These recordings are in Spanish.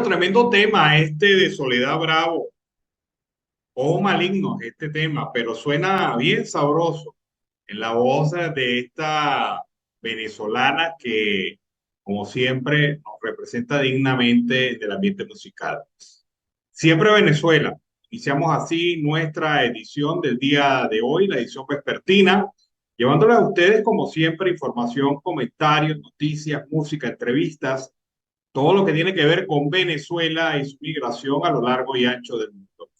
Bueno, tremendo tema este de Soledad Bravo. Ojo maligno este tema, pero suena bien sabroso en la voz de esta venezolana que, como siempre, nos representa dignamente del ambiente musical. Siempre Venezuela. Iniciamos así nuestra edición del día de hoy, la edición vespertina, llevándoles a ustedes, como siempre, información, comentarios, noticias, música, entrevistas, todo lo que tiene que ver con Venezuela y su migración a lo largo y ancho del mundo.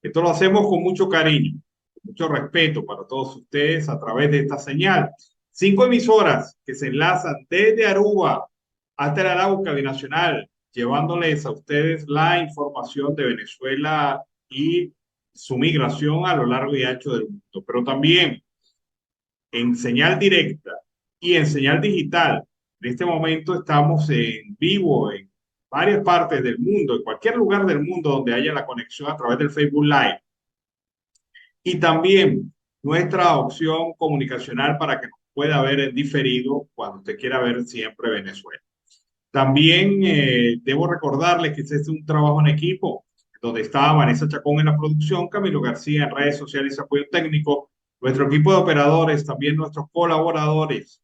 Esto lo hacemos con mucho cariño, con mucho respeto para todos ustedes a través de esta señal. 5 emisoras que se enlazan desde Aruba hasta el Arauca Binacional, llevándoles a ustedes la información de Venezuela y su migración a lo largo y ancho del mundo. Pero también en señal directa y en señal digital. En este momento estamos en vivo en varias partes del mundo, en cualquier lugar del mundo donde haya la conexión a través del Facebook Live. Y también nuestra opción comunicacional para que nos pueda ver en diferido cuando usted quiera ver siempre Venezuela. También debo recordarles que este es un trabajo en equipo, donde está Vanessa Chacón en la producción, Camilo García en redes sociales y apoyo técnico, nuestro equipo de operadores, también nuestros colaboradores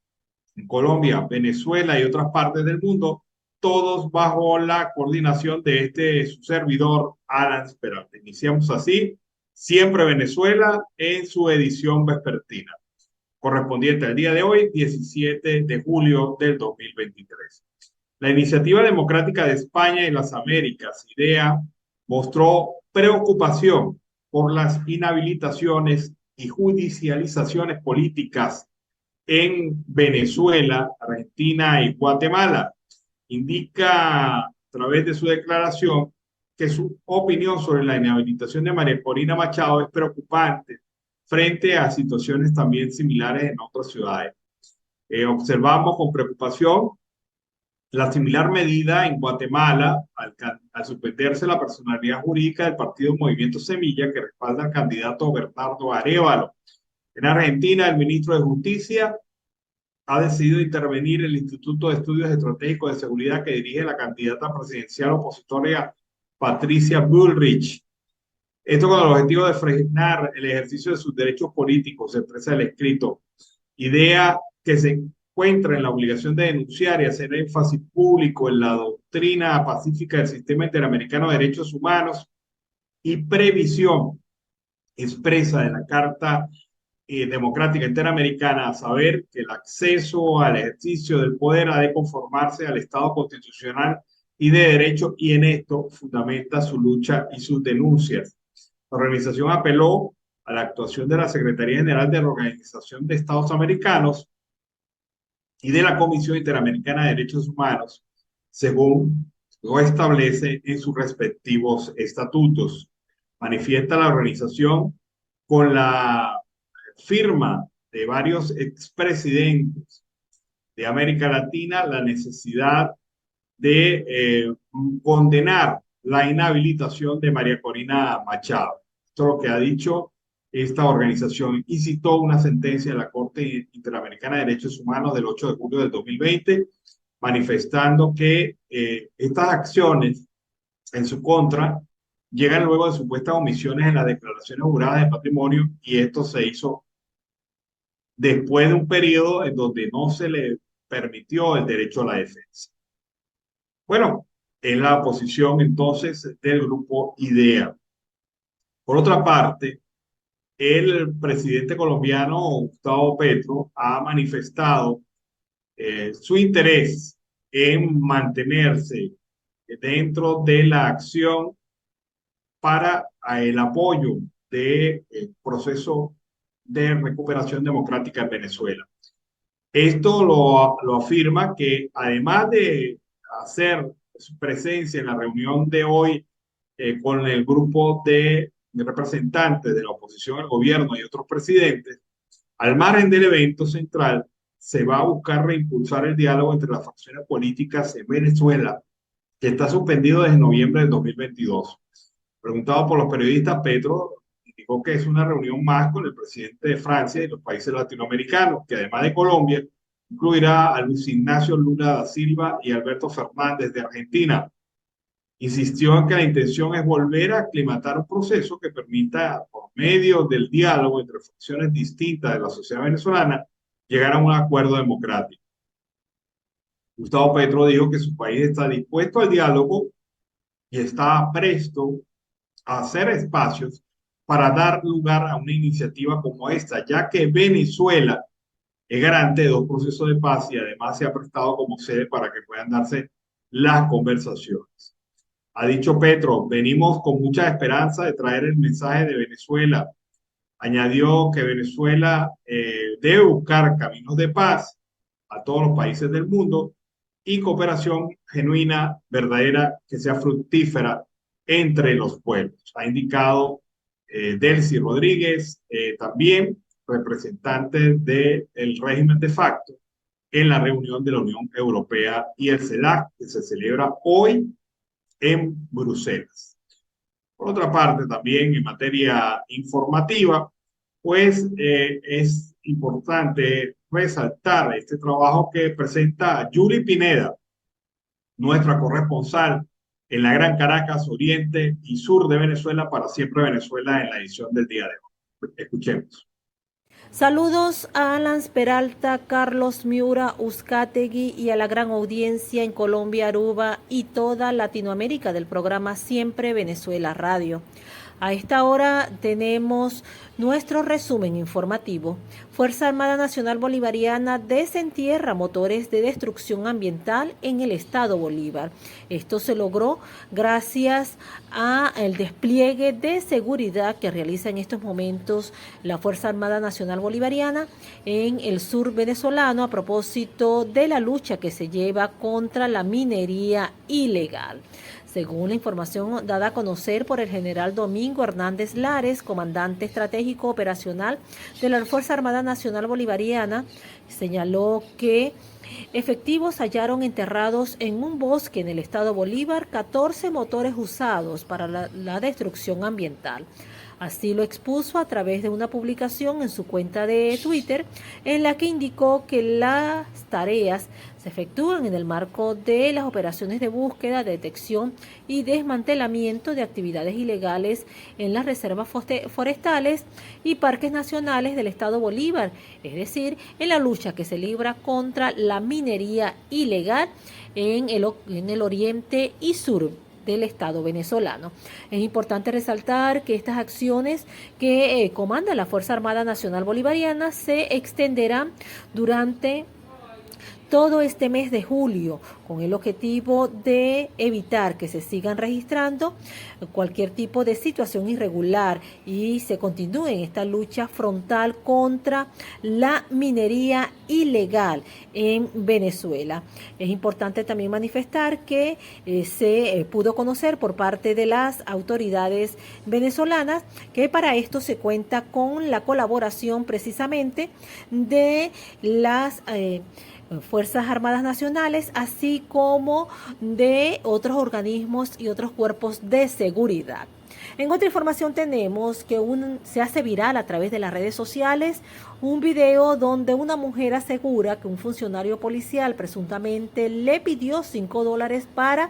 en Colombia, Venezuela y otras partes del mundo, todos bajo la coordinación de su servidor, Alan Peralta. Iniciamos así, siempre Venezuela, en su edición vespertina, correspondiente al día de hoy, 17 de julio del 2023. La Iniciativa Democrática de España y las Américas, IDEA, mostró preocupación por las inhabilitaciones y judicializaciones políticas en Venezuela, Argentina y Guatemala. Indica a través de su declaración que su opinión sobre la inhabilitación de María Corina Machado es preocupante frente a situaciones también similares en otras ciudades. Observamos con preocupación la similar medida en Guatemala al suspenderse la personalidad jurídica del partido Movimiento Semilla que respalda al candidato Bernardo Arévalo. En Argentina, el ministro de Justicia ha decidido intervenir el Instituto de Estudios Estratégicos de Seguridad que dirige la candidata presidencial opositora Patricia Bullrich. Esto con el objetivo de frenar el ejercicio de sus derechos políticos, se expresa el escrito. Idea que se encuentra en la obligación de denunciar y hacer énfasis público en la doctrina pacífica del sistema interamericano de derechos humanos y previsión expresa de la Carta Democrática Interamericana, a saber que el acceso al ejercicio del poder ha de conformarse al Estado constitucional y de derecho, y en esto fundamenta su lucha y sus denuncias. La organización apeló a la actuación de la Secretaría General de la Organización de Estados Americanos y de la Comisión Interamericana de Derechos Humanos, según lo establece en sus respectivos estatutos. Manifiesta la organización con la firma de varios expresidentes de América Latina la necesidad de condenar la inhabilitación de María Corina Machado. Esto es lo que ha dicho esta organización, y citó una sentencia de la Corte Interamericana de Derechos Humanos del 8 de julio del 2020, manifestando que estas acciones en su contra llegan luego de supuestas omisiones en las declaraciones juradas de patrimonio, y esto se hizo después de un periodo en donde no se le permitió el derecho a la defensa. Bueno, en la posición entonces del grupo IDEA. Por otra parte, el presidente colombiano Gustavo Petro ha manifestado su interés en mantenerse dentro de la acción para el apoyo del proceso de recuperación democrática en Venezuela. Esto lo afirma que, además de hacer su presencia en la reunión de hoy con el grupo de representantes de la oposición al gobierno y otros presidentes, al margen del evento central, se va a buscar reimpulsar el diálogo entre las facciones políticas en Venezuela, que está suspendido desde noviembre del 2022. Preguntado por los periodistas, Petro indicó que es una reunión más con el presidente de Francia y los países latinoamericanos, que además de Colombia, incluirá a Luis Ignacio Lula da Silva y Alberto Fernández de Argentina. Insistió en que la intención es volver a aclimatar un proceso que permita, por medio del diálogo entre facciones distintas de la sociedad venezolana, llegar a un acuerdo democrático. Gustavo Petro dijo que su país está dispuesto al diálogo y está presto a hacer espacios para dar lugar a una iniciativa como esta, ya que Venezuela es garante de dos procesos de paz y además se ha prestado como sede para que puedan darse las conversaciones. Ha dicho Petro, venimos con mucha esperanza de traer el mensaje de Venezuela. Añadió que Venezuela debe buscar caminos de paz a todos los países del mundo y cooperación genuina, verdadera, que sea fructífera entre los pueblos. Ha indicado Delcy Rodríguez, también representante del régimen de facto, en la reunión de la Unión Europea y el CELAC, que se celebra hoy en Bruselas. Por otra parte, también en materia informativa, pues es importante resaltar este trabajo que presenta Yuri Pineda, nuestra corresponsal en la Gran Caracas, Oriente y Sur de Venezuela, para Siempre Venezuela, en la edición del día de hoy. Escuchemos. Saludos a Alan Peralta, Carlos Miura, Uzcategui y a la gran audiencia en Colombia, Aruba y toda Latinoamérica del programa Siempre Venezuela Radio. A esta hora tenemos nuestro resumen informativo. Fuerza Armada Nacional Bolivariana desentierra motores de destrucción ambiental en el estado Bolívar. Esto se logró gracias al despliegue de seguridad que realiza en estos momentos la Fuerza Armada Nacional Bolivariana en el sur venezolano a propósito de la lucha que se lleva contra la minería ilegal. Según la información dada a conocer por el general Domingo Hernández Lares, comandante estratégico operacional de la Fuerza Armada Nacional Bolivariana, señaló que efectivos hallaron enterrados en un bosque en el estado Bolívar 14 motores usados para la destrucción ambiental. Así lo expuso a través de una publicación en su cuenta de Twitter, en la que indicó que las tareas se efectúan en el marco de las operaciones de búsqueda, detección y desmantelamiento de actividades ilegales en las reservas forestales y parques nacionales del estado Bolívar, es decir, en la lucha que se libra contra la minería ilegal en el oriente y sur del estado venezolano. Es importante resaltar que estas acciones que comanda la Fuerza Armada Nacional Bolivariana se extenderán durante todo este mes de julio, con el objetivo de evitar que se sigan registrando cualquier tipo de situación irregular y se continúe en esta lucha frontal contra la minería ilegal en Venezuela. Es importante también manifestar que se pudo conocer por parte de las autoridades venezolanas que para esto se cuenta con la colaboración precisamente de las Fuerzas Armadas Nacionales, así como de otros organismos y otros cuerpos de seguridad. En otra información tenemos que se hace viral a través de las redes sociales un video donde una mujer asegura que un funcionario policial presuntamente le pidió $5 para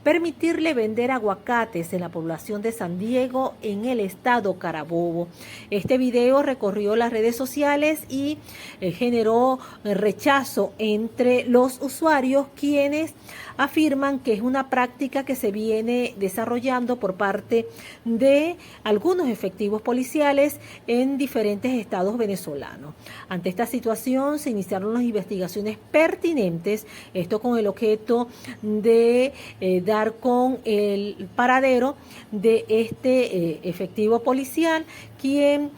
permitirle vender aguacates en la población de San Diego, en el estado Carabobo. Este video recorrió las redes sociales y generó rechazo entre los usuarios, quienes afirman que es una práctica que se viene desarrollando por parte de algunos efectivos policiales en diferentes estados venezolanos. Ante esta situación se iniciaron las investigaciones pertinentes, esto con el objeto de dar con el paradero de este efectivo policial, quien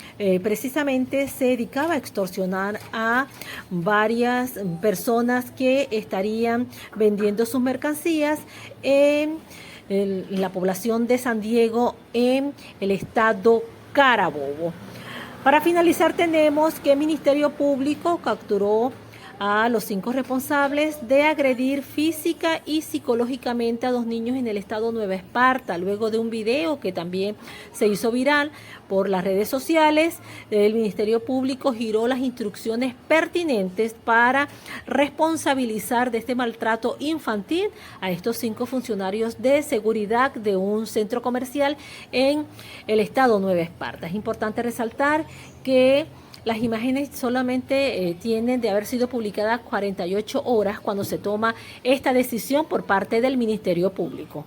precisamente se dedicaba a extorsionar a varias personas que estarían vendiendo sus mercancías en la población de San Diego, en el estado Carabobo. Para finalizar, tenemos que el Ministerio Público capturó a los 5 responsables de agredir física y psicológicamente a 2 niños en el estado Nueva Esparta, luego de un video que también se hizo viral por las redes sociales. El Ministerio Público giró las instrucciones pertinentes para responsabilizar de este maltrato infantil a estos 5 funcionarios de seguridad de un centro comercial en el estado Nueva Esparta. Es importante resaltar que las imágenes solamente tienen de haber sido publicadas 48 horas cuando se toma esta decisión por parte del Ministerio Público.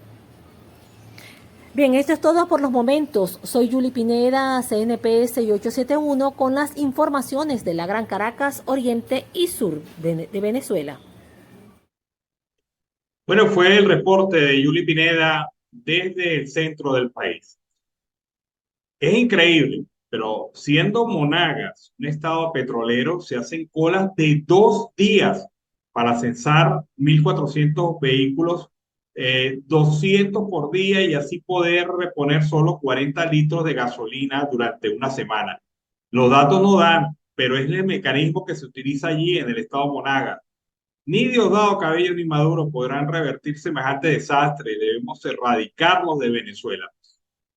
Bien, esto es todo por los momentos. Soy Yuli Pineda, CNP 6871, con las informaciones de la Gran Caracas, Oriente y Sur de Venezuela. Bueno, fue el reporte de Yuli Pineda desde el centro del país. Es increíble, pero siendo Monagas un estado petrolero, se hacen colas de 2 días para censar 1.400 vehículos, 200 por día, y así poder reponer solo 40 litros de gasolina durante una semana. Los datos no dan, pero es el mecanismo que se utiliza allí en el estado Monagas. Ni Diosdado Cabello ni Maduro podrán revertir semejante desastre. Debemos erradicarlos de Venezuela.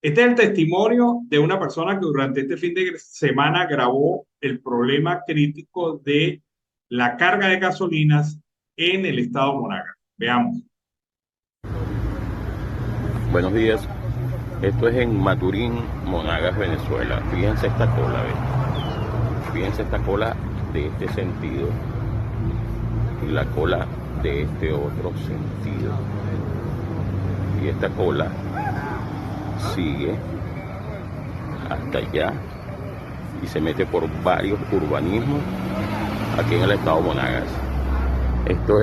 Este es el testimonio de una persona que durante este fin de semana grabó el problema crítico de la carga de gasolinas en el estado Monagas. Veamos. Buenos días. Esto es en Maturín, Monagas, Venezuela. Fíjense esta cola, ¿ven? Fíjense esta cola de este sentido y la cola de este otro sentido. Y esta cola sigue hasta allá y se mete por varios urbanismos aquí en el estado Monagas. Esto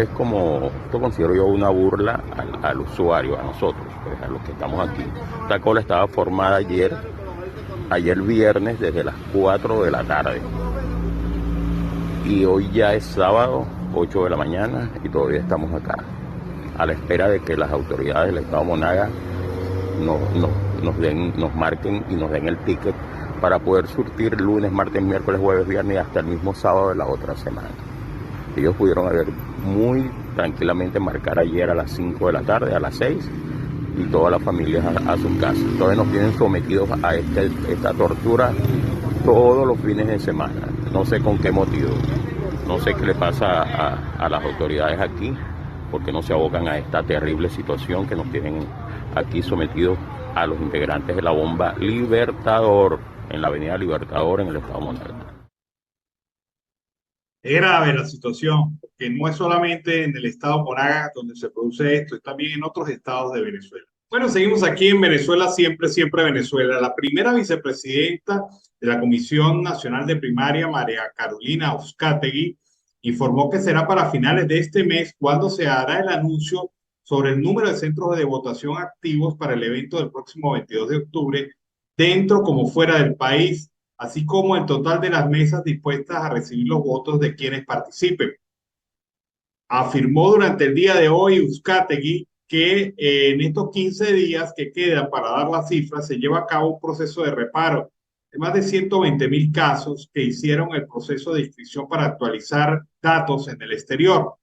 considero yo una burla al usuario, a nosotros, pues, a los que estamos aquí. Esta cola estaba formada ayer viernes desde las 4 de la tarde y hoy ya es sábado, 8 de la mañana, y todavía estamos acá a la espera de que las autoridades del estado Monagas nos marquen y nos den el ticket para poder surtir lunes, martes, miércoles, jueves, viernes y hasta el mismo sábado de la otra semana. Ellos pudieron haber muy tranquilamente marcar ayer a las 5 de la tarde, a las 6, y todas las familias a su casa. Entonces nos tienen sometidos a esta tortura todos los fines de semana. No sé con qué motivo, no sé qué le pasa a las autoridades aquí, porque no se abocan a esta terrible situación que nos tienen aquí sometidos a los integrantes de la bomba Libertador, en la avenida Libertador, en el estado Monagas. Es grave la situación, porque no es solamente en el estado Monagas donde se produce esto, es también en otros estados de Venezuela. Bueno, seguimos aquí en Venezuela, siempre, siempre Venezuela. La primera vicepresidenta de la Comisión Nacional de Primaria, María Carolina Uzcategui, informó que será para finales de este mes cuando se hará el anuncio sobre el número de centros de votación activos para el evento del próximo 22 de octubre, dentro como fuera del país, así como el total de las mesas dispuestas a recibir los votos de quienes participen. Afirmó durante el día de hoy Uzcategui que en estos 15 días que quedan para dar las cifras se lleva a cabo un proceso de reparo de más de 120.000 casos que hicieron el proceso de inscripción para actualizar datos en el exterior.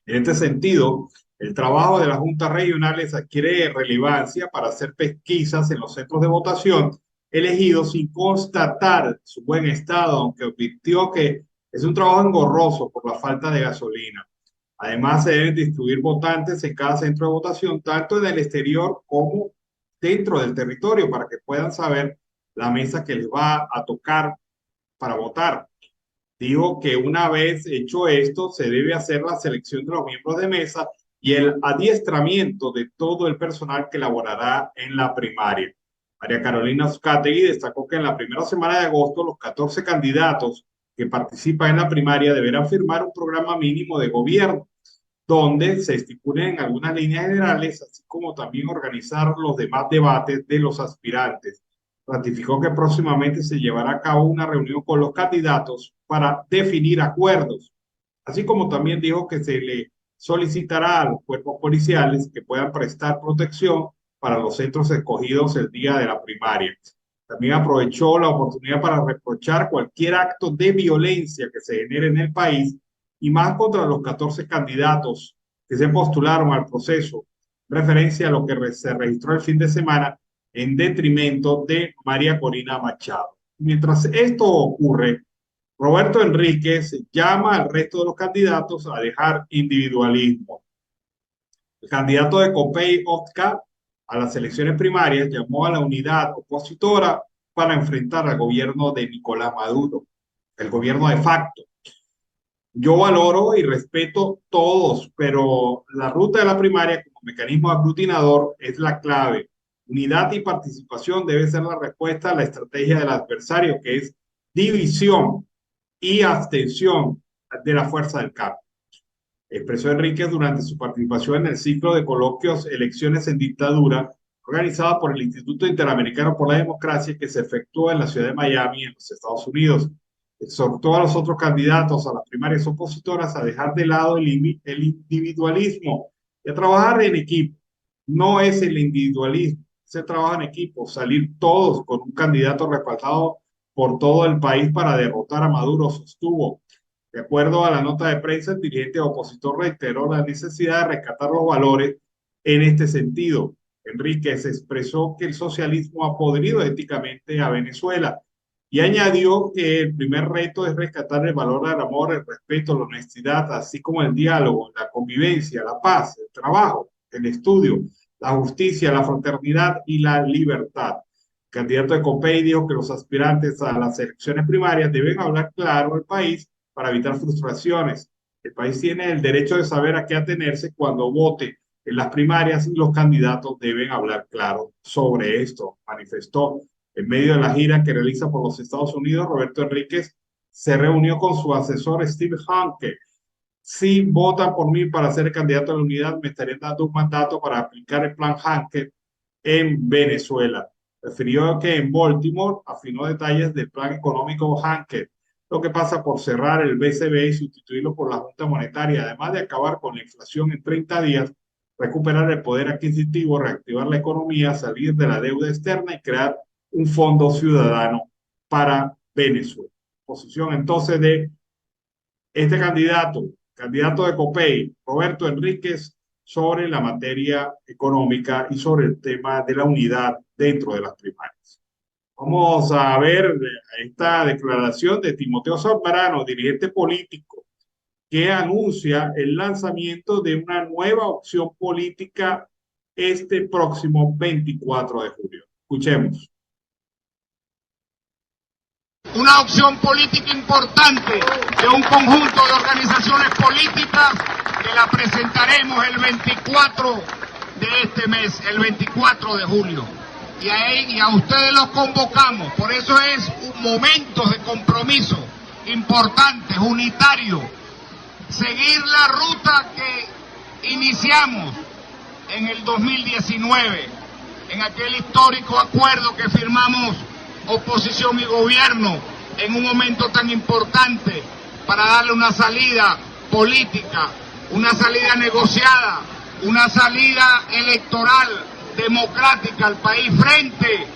En este sentido, el trabajo de las juntas regionales adquiere relevancia para hacer pesquisas en los centros de votación elegidos sin constatar su buen estado, aunque advirtió que es un trabajo engorroso por la falta de gasolina. Además, se deben distribuir votantes en cada centro de votación, tanto en el exterior como dentro del territorio, para que puedan saber la mesa que les va a tocar para votar. Digo que una vez hecho esto, se debe hacer la selección de los miembros de mesa y el adiestramiento de todo el personal que laborará en la primaria. María Carolina Uzcategui destacó que en la primera semana de agosto los 14 candidatos que participan en la primaria deberán firmar un programa mínimo de gobierno, donde se estipulen algunas líneas generales, así como también organizar los demás debates de los aspirantes. Ratificó que próximamente se llevará a cabo una reunión con los candidatos para definir acuerdos, así como también dijo que se le solicitará a los cuerpos policiales que puedan prestar protección para los centros escogidos el día de la primaria. También aprovechó la oportunidad para reprochar cualquier acto de violencia que se genere en el país y más contra los 14 candidatos que se postularon al proceso, referencia a lo que se registró el fin de semana en detrimento de María Corina Machado. Mientras esto ocurre, Roberto Enríquez llama al resto de los candidatos a dejar individualismo. El candidato de Copey, Oscar, a las elecciones primarias llamó a la unidad opositora para enfrentar al gobierno de Nicolás Maduro, el gobierno de facto. Yo valoro y respeto todos, pero la ruta de la primaria como mecanismo aglutinador es la clave. Unidad y participación debe ser la respuesta a la estrategia del adversario, que es división y abstención de la fuerza del cambio. Expresó Enríquez durante su participación en el ciclo de coloquios Elecciones en Dictadura, organizado por el Instituto Interamericano por la Democracia, que se efectuó en la ciudad de Miami, en los Estados Unidos. Exhortó a los otros candidatos a las primarias opositoras a dejar de lado el individualismo y a trabajar en equipo. No es el individualismo, se trabaja en equipo, salir todos con un candidato respaldado por todo el país para derrotar a Maduro, sostuvo. De acuerdo a la nota de prensa, el dirigente opositor reiteró la necesidad de rescatar los valores en este sentido. Enríquez expresó que el socialismo ha podrido éticamente a Venezuela y añadió que el primer reto es rescatar el valor del amor, el respeto, la honestidad, así como el diálogo, la convivencia, la paz, el trabajo, el estudio, la justicia, la fraternidad y la libertad. El candidato de Copey dijo que los aspirantes a las elecciones primarias deben hablar claro al país para evitar frustraciones. El país tiene el derecho de saber a qué atenerse cuando vote en las primarias y los candidatos deben hablar claro sobre esto, manifestó. En medio de la gira que realiza por los Estados Unidos, Roberto Enríquez se reunió con su asesor Steve Hanke. Si votan por mí para ser candidato a la unidad, me estarían dando un mandato para aplicar el plan Hanke en Venezuela. Refirió que en Baltimore afinó detalles del plan económico Hanke, lo que pasa por cerrar el BCB y sustituirlo por la Junta Monetaria, además de acabar con la inflación en 30 días, recuperar el poder adquisitivo, reactivar la economía, salir de la deuda externa y crear un fondo ciudadano para Venezuela. Posición entonces de este candidato de Copey, Roberto Enríquez, sobre la materia económica y sobre el tema de la unidad dentro de las primarias. Vamos a ver esta declaración de Timoteo Zambrano, dirigente político, que anuncia el lanzamiento de una nueva opción política este próximo 24 de julio. Escuchemos. Una opción política importante de un conjunto de organizaciones políticas que la presentaremos el 24 de este mes, el 24 de julio. Y a ustedes los convocamos, por eso es un momento de compromiso importante, unitario, seguir la ruta que iniciamos en el 2019, en aquel histórico acuerdo que firmamos oposición y gobierno en un momento tan importante para darle una salida política, una salida negociada, una salida electoral democrática al país frente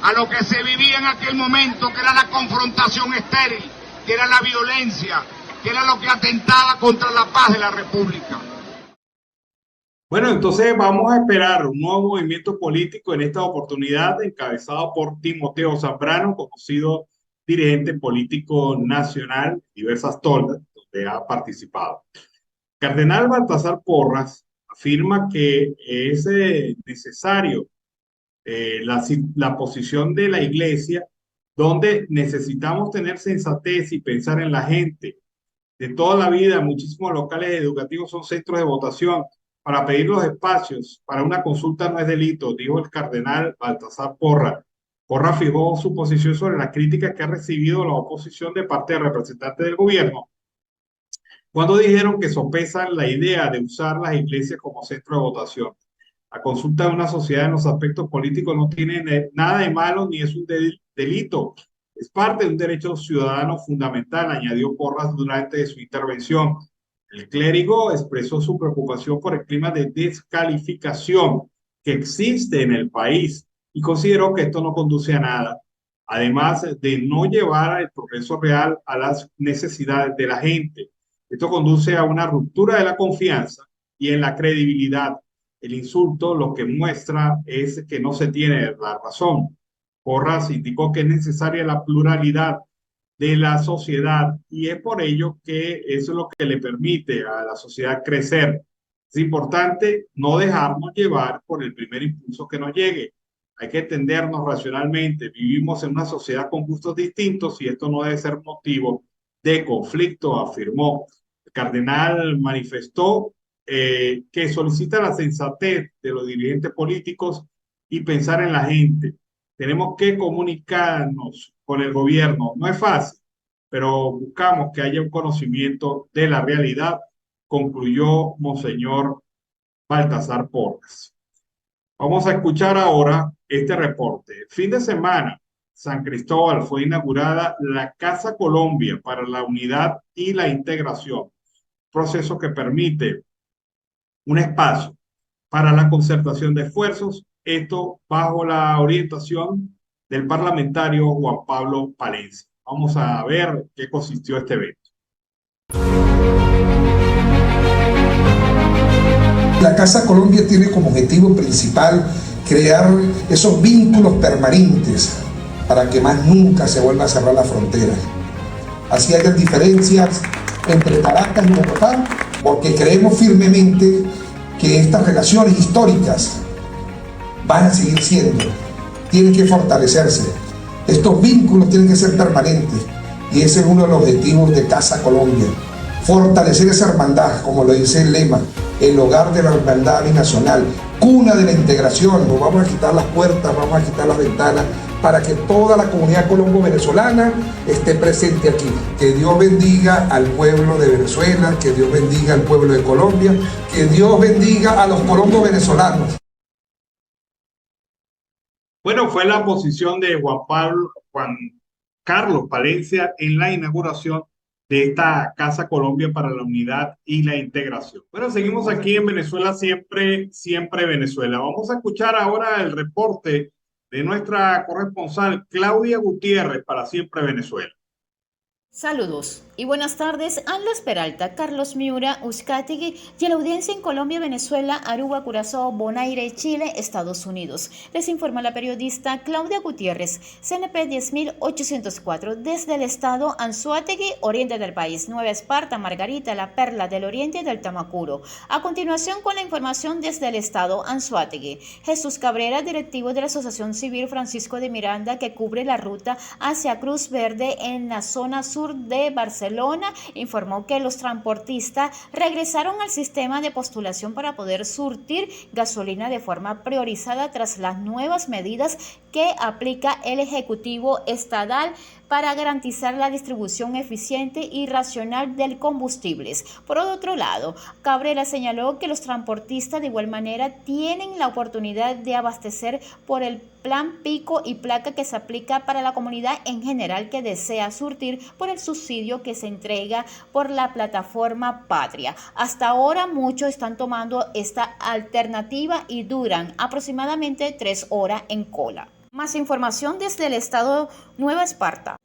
a lo que se vivía en aquel momento, que era la confrontación estéril, que era la violencia, que era lo que atentaba contra la paz de la República. Bueno, entonces vamos a esperar un nuevo movimiento político en esta oportunidad, encabezado por Timoteo Zambrano, conocido dirigente político nacional, diversas toldas donde ha participado. Cardenal Baltasar Porras afirma que es necesario la posición de la Iglesia, donde necesitamos tener sensatez y pensar en la gente. De toda la vida, muchísimos locales educativos son centros de votación. Para pedir los espacios para una consulta no es delito, dijo el cardenal Baltasar Porras. Porras fijó su posición sobre las críticas que ha recibido la oposición de parte de representantes del gobierno, cuando dijeron que sopesan la idea de usar las iglesias como centro de votación. La consulta de una sociedad en los aspectos políticos no tiene nada de malo ni es un delito. Es parte de un derecho ciudadano fundamental, añadió Porras durante su intervención. El clérigo expresó su preocupación por el clima de descalificación que existe en el país y consideró que esto no conduce a nada, además de no llevar el progreso real a las necesidades de la gente. Esto conduce a una ruptura de la confianza y en la credibilidad. El insulto lo que muestra es que no se tiene la razón. Porras indicó que es necesaria la pluralidad de la sociedad y es por ello que eso es lo que le permite a la sociedad crecer. Es importante no dejarnos llevar por el primer impulso que nos llegue. Hay que entendernos racionalmente. Vivimos en una sociedad con gustos distintos y esto no debe ser motivo de conflicto, afirmó. El cardenal manifestó que solicita la sensatez de los dirigentes políticos y pensar en la gente. Tenemos que comunicarnos con el gobierno. No es fácil, pero buscamos que haya un conocimiento de la realidad, concluyó Monseñor Baltasar Porras. Vamos a escuchar ahora este reporte. El fin de semana, San Cristóbal fue inaugurada la Casa Colombia para la Unidad y la Integración, proceso que permite un espacio para la concertación de esfuerzos, esto bajo la orientación del parlamentario Juan Pablo Palencia. Vamos a ver qué consistió este evento. La Casa Colombia tiene como objetivo principal crear esos vínculos permanentes para que más nunca se vuelva a cerrar la frontera. Así hayan diferencias entre Caracas y Bogotá, porque creemos firmemente que estas relaciones históricas van a seguir siendo, tienen que fortalecerse. Estos vínculos tienen que ser permanentes y ese es uno de los objetivos de Casa Colombia. Fortalecer esa hermandad, como lo dice el lema, el hogar de la hermandad binacional, cuna de la integración. Nos vamos a quitar las puertas, vamos a quitar las ventanas para que toda la comunidad colombo-venezolana esté presente aquí. Que Dios bendiga al pueblo de Venezuela, que Dios bendiga al pueblo de Colombia, que Dios bendiga a los colombo-venezolanos. Bueno, fue la posición de Juan Carlos Palencia en la inauguración de esta Casa Colombia para la Unidad y la Integración. Bueno, seguimos aquí en Venezuela, siempre, siempre Venezuela. Vamos a escuchar ahora el reporte de nuestra corresponsal Claudia Gutiérrez para Siempre Venezuela. Saludos y buenas tardes a Las Peralta, Carlos Miura, Uzcategui y a la audiencia en Colombia, Venezuela, Aruba, Curazao, Bonaire, Chile, Estados Unidos. Les informa la periodista Claudia Gutiérrez, CNP 10.804, desde el estado Anzoátegui, oriente del país, Nueva Esparta, Margarita, La Perla del Oriente y del Tamacuro. A continuación con la información desde el estado Anzoátegui. Jesús Cabrera, directivo de la Asociación Civil Francisco de Miranda, que cubre la ruta hacia Cruz Verde en la zona sur de Barcelona, informó que los transportistas regresaron al sistema de postulación para poder surtir gasolina de forma priorizada tras las nuevas medidas que aplica el Ejecutivo Estatal para garantizar la distribución eficiente y racional del combustibles. Por otro lado, Cabrera señaló que los transportistas de igual manera tienen la oportunidad de abastecer por el plan pico y placa que se aplica para la comunidad en general que desea surtir por el subsidio que se entrega por la plataforma Patria. Hasta ahora muchos están tomando esta alternativa y duran aproximadamente 3 horas en cola. Más información desde el estado Nueva Esparta.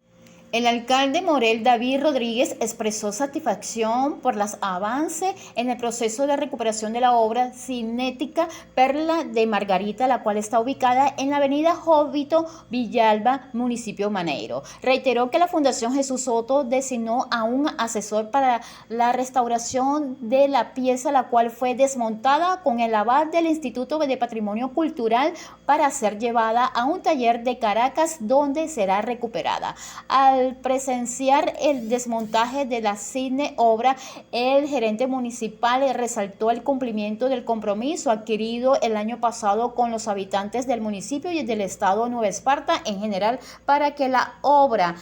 El alcalde Morel David Rodríguez expresó satisfacción por los avances en el proceso de recuperación de la obra cinética Perla de Margarita, la cual está ubicada en la avenida Jóbito Villalba, municipio Maneiro. Reiteró que la Fundación Jesús Soto designó a un asesor para la restauración de la pieza, la cual fue desmontada con el aval del Instituto de Patrimonio Cultural para ser llevada a un taller de Caracas donde será recuperada. Al presenciar el desmontaje de la cine obra, el gerente municipal resaltó el cumplimiento del compromiso adquirido el año pasado con los habitantes del municipio y del estado de Nueva Esparta en general para que la obra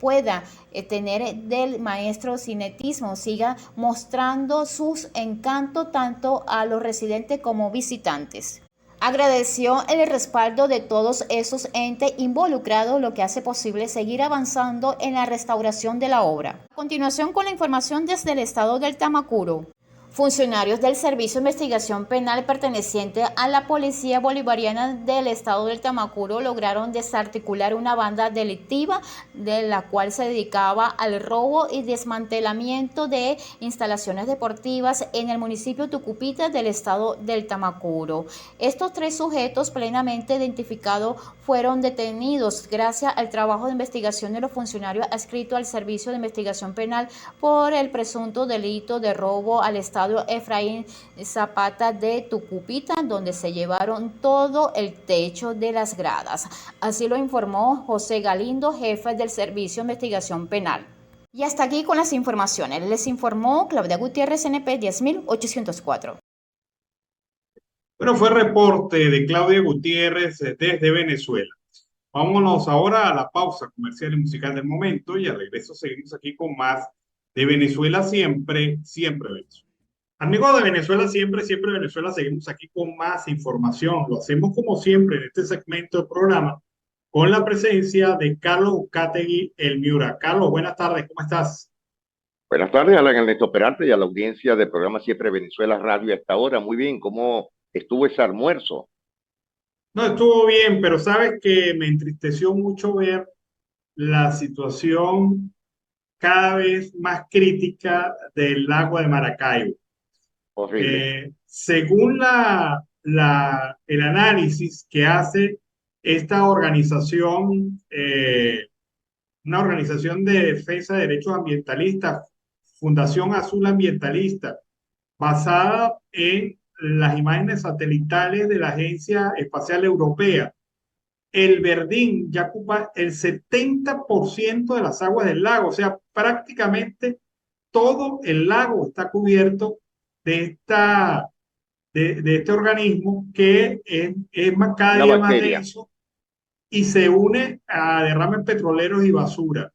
pueda tener del maestro cinetismo, siga mostrando sus encantos tanto a los residentes como visitantes. Agradeció el respaldo de todos esos entes involucrados, lo que hace posible seguir avanzando en la restauración de la obra. A continuación con la información desde el estado del Tamacuro. Funcionarios del Servicio de Investigación Penal perteneciente a la Policía Bolivariana del Estado del Tamacuro lograron desarticular una banda delictiva de la cual se dedicaba al robo y desmantelamiento de instalaciones deportivas en el municipio Tucupita del Estado del Tamacuro. Estos 3 sujetos plenamente identificados fueron detenidos gracias al trabajo de investigación de los funcionarios adscritos al Servicio de Investigación Penal por el presunto delito de robo al Estado Efraín Zapata de Tucupita, donde se llevaron todo el techo de las gradas. Así lo informó José Galindo, jefe del Servicio de Investigación Penal. Y hasta aquí con las informaciones. Les informó Claudia Gutiérrez, NP 10804. Bueno, fue reporte de Claudia Gutiérrez desde Venezuela. Vámonos ahora a la pausa comercial y musical del momento y al regreso seguimos aquí con más de Venezuela siempre, siempre Venezuela. Amigos de Venezuela siempre, siempre Venezuela, seguimos aquí con más información. Lo hacemos como siempre en este segmento del programa con la presencia de Carlos Uzcategui, el Miura. Carlos, buenas tardes, ¿cómo estás? Buenas tardes, Alan Ernesto Peralta y a la audiencia del programa Siempre Venezuela Radio hasta ahora. Muy bien, ¿cómo estuvo ese almuerzo? No, estuvo bien, pero sabes que me entristeció mucho ver la situación cada vez más crítica del lago de Maracaibo. Horrible. Según el análisis que hace esta organización, una organización de defensa de derechos ambientalistas, Fundación Azul Ambientalista, basada en las imágenes satelitales de la Agencia Espacial Europea, el Verdín ya ocupa el 70% de las aguas del lago, o sea, prácticamente todo el lago está cubierto de, de este organismo que es cada Una día más bacteria. denso y se une a derrames petroleros y basura.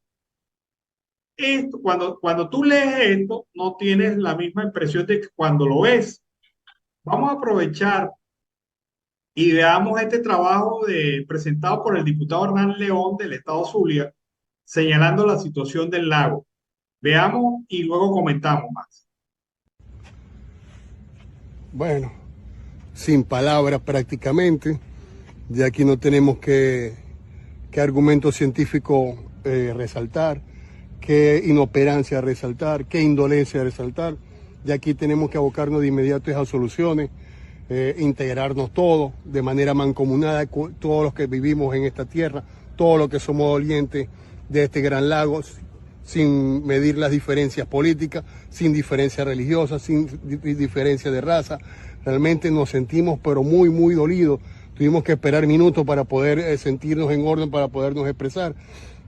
Esto, cuando tú lees esto, no tienes la misma impresión de que cuando lo ves. Vamos a aprovechar y veamos este trabajo presentado por el diputado Hernán León del Estado Zulia, señalando la situación del lago. Veamos y luego comentamos más. Bueno, sin palabras prácticamente, ya aquí no tenemos que argumento científico resaltar, qué inoperancia resaltar, qué indolencia resaltar, ya aquí tenemos que abocarnos de inmediato a soluciones, integrarnos todos de manera mancomunada, todos los que vivimos en esta tierra, todos los que somos dolientes de este gran lago, sin medir las diferencias políticas, sin diferencias religiosas, sin diferencias de raza. Realmente nos sentimos pero muy, muy dolidos. Tuvimos que esperar minutos para poder sentirnos en orden, para podernos expresar.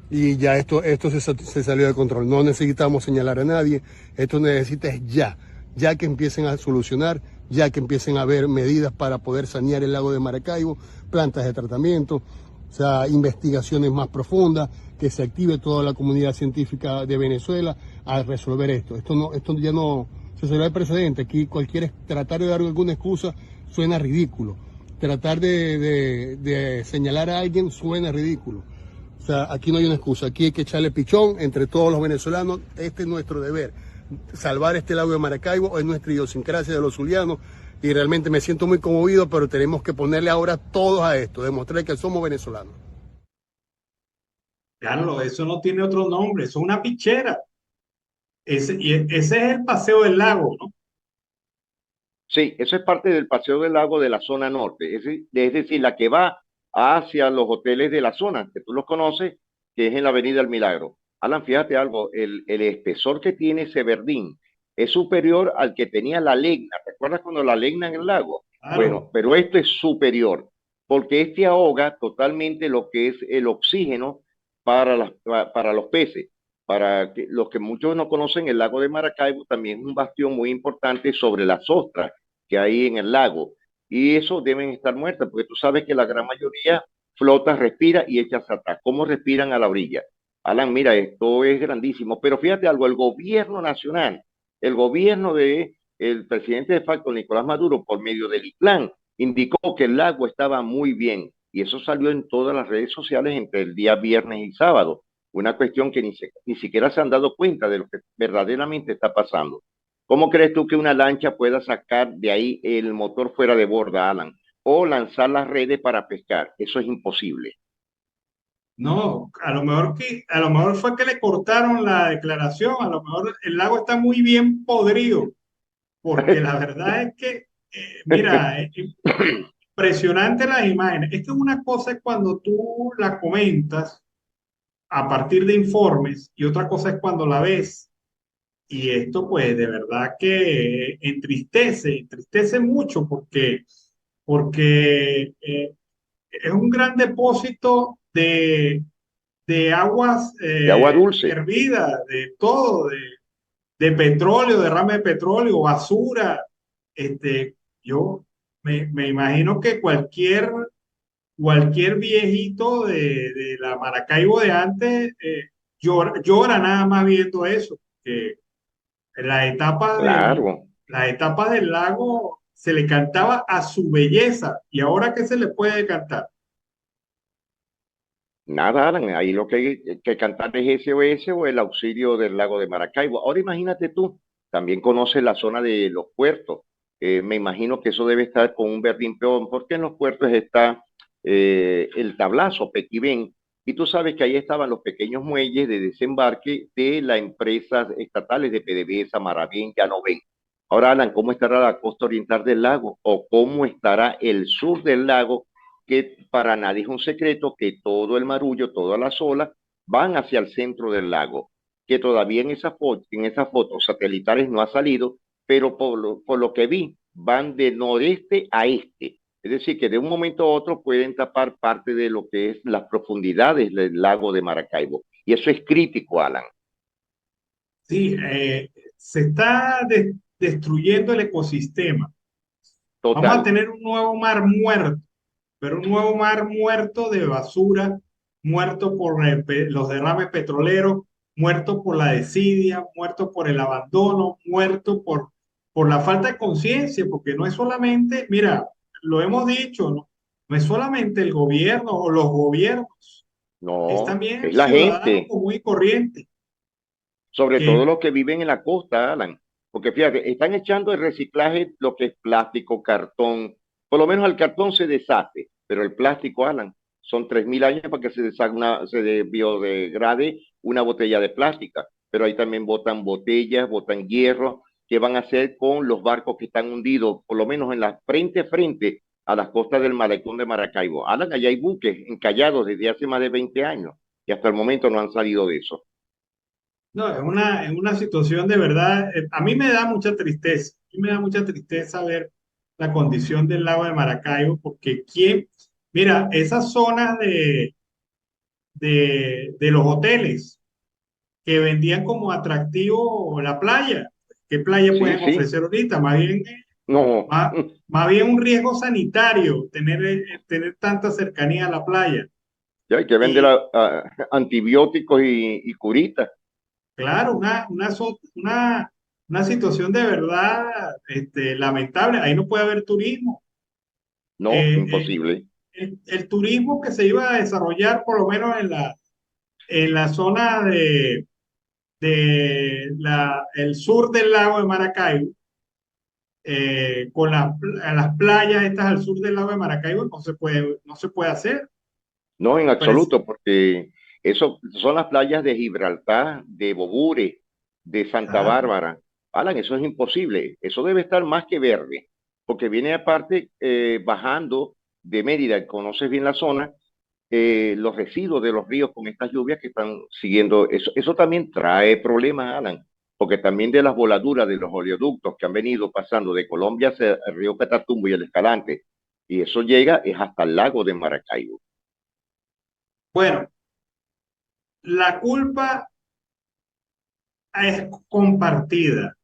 Y ya esto se salió de control. No necesitamos señalar a nadie. Esto necesita es ya que empiecen a solucionar, ya que empiecen a haber medidas para poder sanear el lago de Maracaibo, plantas de tratamiento, o sea, investigaciones más profundas, que se active toda la comunidad científica de Venezuela a resolver esto. Esto ya no se salió de precedente. Aquí tratar de dar alguna excusa suena ridículo. Tratar de señalar a alguien suena ridículo. O sea, aquí no hay una excusa. Aquí hay que echarle pichón entre todos los venezolanos. Este es nuestro deber. Salvar este lago de Maracaibo es nuestra idiosincrasia de los zulianos. Y realmente me siento muy conmovido, pero tenemos que ponerle ahora todos a esto, demostrar que somos venezolanos. Carlos, eso no tiene otro nombre, eso es una pichera. Ese es el paseo del lago, ¿no? Sí, eso es parte del paseo del lago de la zona norte, es decir, la que va hacia los hoteles de la zona, que tú los conoces, que es en la Avenida El Milagro. Alan, fíjate algo, el espesor que tiene ese verdín es superior al que tenía la Legna. ¿Te acuerdas cuando la Legna en el lago? Claro. Bueno, pero esto es superior, porque este ahoga totalmente lo que es el oxígeno para los peces. Para los que muchos no conocen, el lago de Maracaibo también es un bastión muy importante sobre las ostras que hay en el lago. Y eso deben estar muertas, porque tú sabes que la gran mayoría flota, respira y echa hacia atrás. ¿Cómo respiran a la orilla? Alan, mira, esto es grandísimo. Pero fíjate algo, el gobierno nacional, el gobierno del presidente de facto, Nicolás Maduro, por medio del IPLAN, indicó que el lago estaba muy bien. Y eso salió en todas las redes sociales entre el día viernes y sábado. Una cuestión que ni siquiera se han dado cuenta de lo que verdaderamente está pasando. ¿Cómo crees tú que una lancha pueda sacar de ahí el motor fuera de borda, Alan? O lanzar las redes para pescar. Eso es imposible. No, a lo mejor fue que le cortaron la declaración, a lo mejor el lago está muy bien podrido, porque la verdad es que, mira, es impresionante las imágenes. Es que una cosa es cuando tú la comentas a partir de informes y otra cosa es cuando la ves. Y esto pues de verdad que entristece mucho porque es un gran depósito de aguas De agua dulce. hervidas, de todo, de petróleo, derrame de petróleo, basura. Yo me imagino que cualquier viejito de la Maracaibo de antes llora nada más viendo eso. Que las etapas Claro. las etapas del lago se le cantaba a su belleza. ¿Y ahora qué se le puede cantar? Nada, Alan, ahí lo que hay que cantar es SOS o el auxilio del lago de Maracaibo. Ahora imagínate tú, también conoces la zona de los puertos. Me imagino que eso debe estar con un verdín peón, porque en los puertos está el tablazo, Pequibén, y tú sabes que ahí estaban los pequeños muelles de desembarque de las empresas estatales de PDVSA, Maravén, Llanoven. Ahora, Alan, ¿cómo estará la costa oriental del lago? ¿O cómo estará el sur del lago? Que para nadie es un secreto que todo el marullo, todas las olas van hacia el centro del lago, que todavía en esas fotos satelitales no ha salido, pero por lo que vi, van de noreste a este. Es decir, que de un momento a otro pueden tapar parte de lo que es las profundidades del lago de Maracaibo. Y eso es crítico, Alan. Sí, se está destruyendo el ecosistema. Vamos a Total. tener un nuevo mar muerto, pero un nuevo mar muerto de basura, muerto por los derrames petroleros, muerto por la desidia, muerto por el abandono, muerto por la falta de conciencia, porque no es solamente, mira, lo hemos dicho, ¿no? No es solamente el gobierno o los gobiernos, es No, también es el la ciudadano gente. común y corriente, Sobre todo que, los que viven en la costa, Alan. Porque fíjate, están echando el reciclaje lo que es plástico, cartón. Por lo menos el cartón se deshace, pero el plástico, Alan, son 3.000 años para que se deshaga biodegrade una botella de plástica. Pero ahí también botan botellas, botan hierro, que van a hacer con los barcos que están hundidos, por lo menos en la frente a las costas del malecón de Maracaibo. Alan, allá hay buques encallados desde hace más de 20 años y hasta el momento no han salido de eso. no, es una situación de verdad, a mí me da mucha tristeza, a mí me da mucha tristeza ver la condición del lago de Maracaibo, porque mira, esas zonas de los hoteles que vendían como atractivo la playa, ¿qué playa Sí, pueden sí. ofrecer ahorita? Más bien, No, más bien un riesgo sanitario tener tanta cercanía a la playa. ya hay que vender Y antibióticos y curitas. claro, una situación de verdad lamentable. Ahí no puede haber turismo. No, Eh, eh, imposible. el turismo que se iba a desarrollar, por lo menos en la zona el sur del lago de Maracaibo, con las playas estas al sur del lago de Maracaibo, no se puede hacer. No, en Parece- absoluto, porque eso son las playas de Gibraltar, de Bogure, de Santa claro. Bárbara. Alan, eso es imposible. Eso debe estar más que verde, porque viene aparte bajando de Mérida, conoces bien la zona, los residuos de los ríos con estas lluvias que están siguiendo. Eso también trae problemas, Alan, porque también de las voladuras de los oleoductos que han venido pasando de Colombia hacia el río Catatumbo y el Escalante, y eso llega es hasta el lago de Maracaibo. Bueno, la culpa es compartida.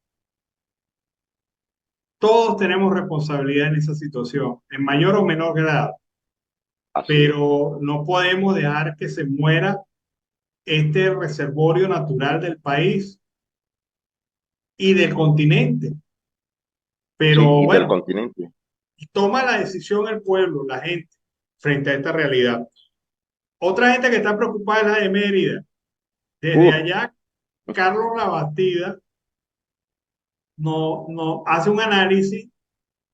Todos tenemos responsabilidad en esa situación, en mayor o menor grado, Así es. pero no podemos dejar que se muera este reservorio natural del país y del continente. Sí, Pero y del bueno, continente. toma la decisión el pueblo, la gente, frente a esta realidad. Otra gente que está preocupada es la de Mérida. Desde Uh, allá, Carlos Labastida no hace un análisis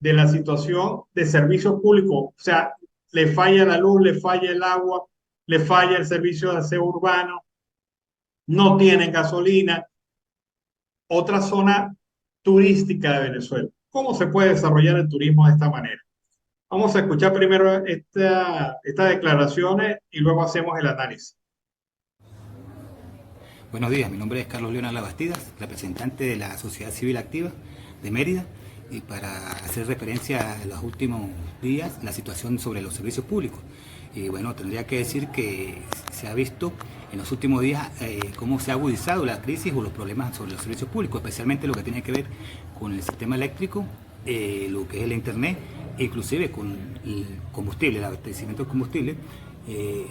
de la situación de servicios públicos. O sea, le falla la luz, le falla el agua, le falla el servicio de aseo urbano, no tienen gasolina. Otra zona turística de Venezuela. ¿Cómo se puede desarrollar el turismo de esta manera? Vamos a escuchar primero estas declaraciones y luego hacemos el análisis. Buenos días, mi nombre es Carlos Leonel Labastidas, representante de la Sociedad Civil Activa de Mérida, y para hacer referencia a los últimos días, la situación sobre los servicios públicos. Y bueno, tendría que decir que se ha visto en los últimos días cómo se ha agudizado la crisis o los problemas sobre los servicios públicos, especialmente lo que tiene que ver con el sistema eléctrico, lo que es el internet, inclusive con el combustible, el abastecimiento de combustible,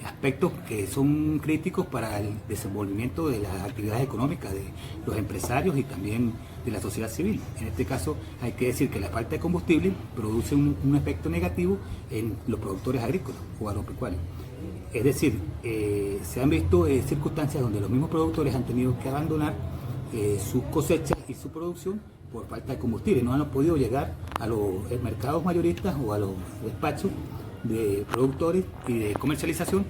aspectos que son críticos para el desenvolvimiento de las actividades económicas de los empresarios y también de la sociedad civil. En este caso hay que decir que la falta de combustible produce un efecto negativo en los productores agrícolas o agropecuarios. Es decir, se han visto circunstancias donde los mismos productores han tenido que abandonar sus cosechas y su producción por falta de combustible. No han podido llegar a los mercados mayoristas o a los despachos de productores y de comercialización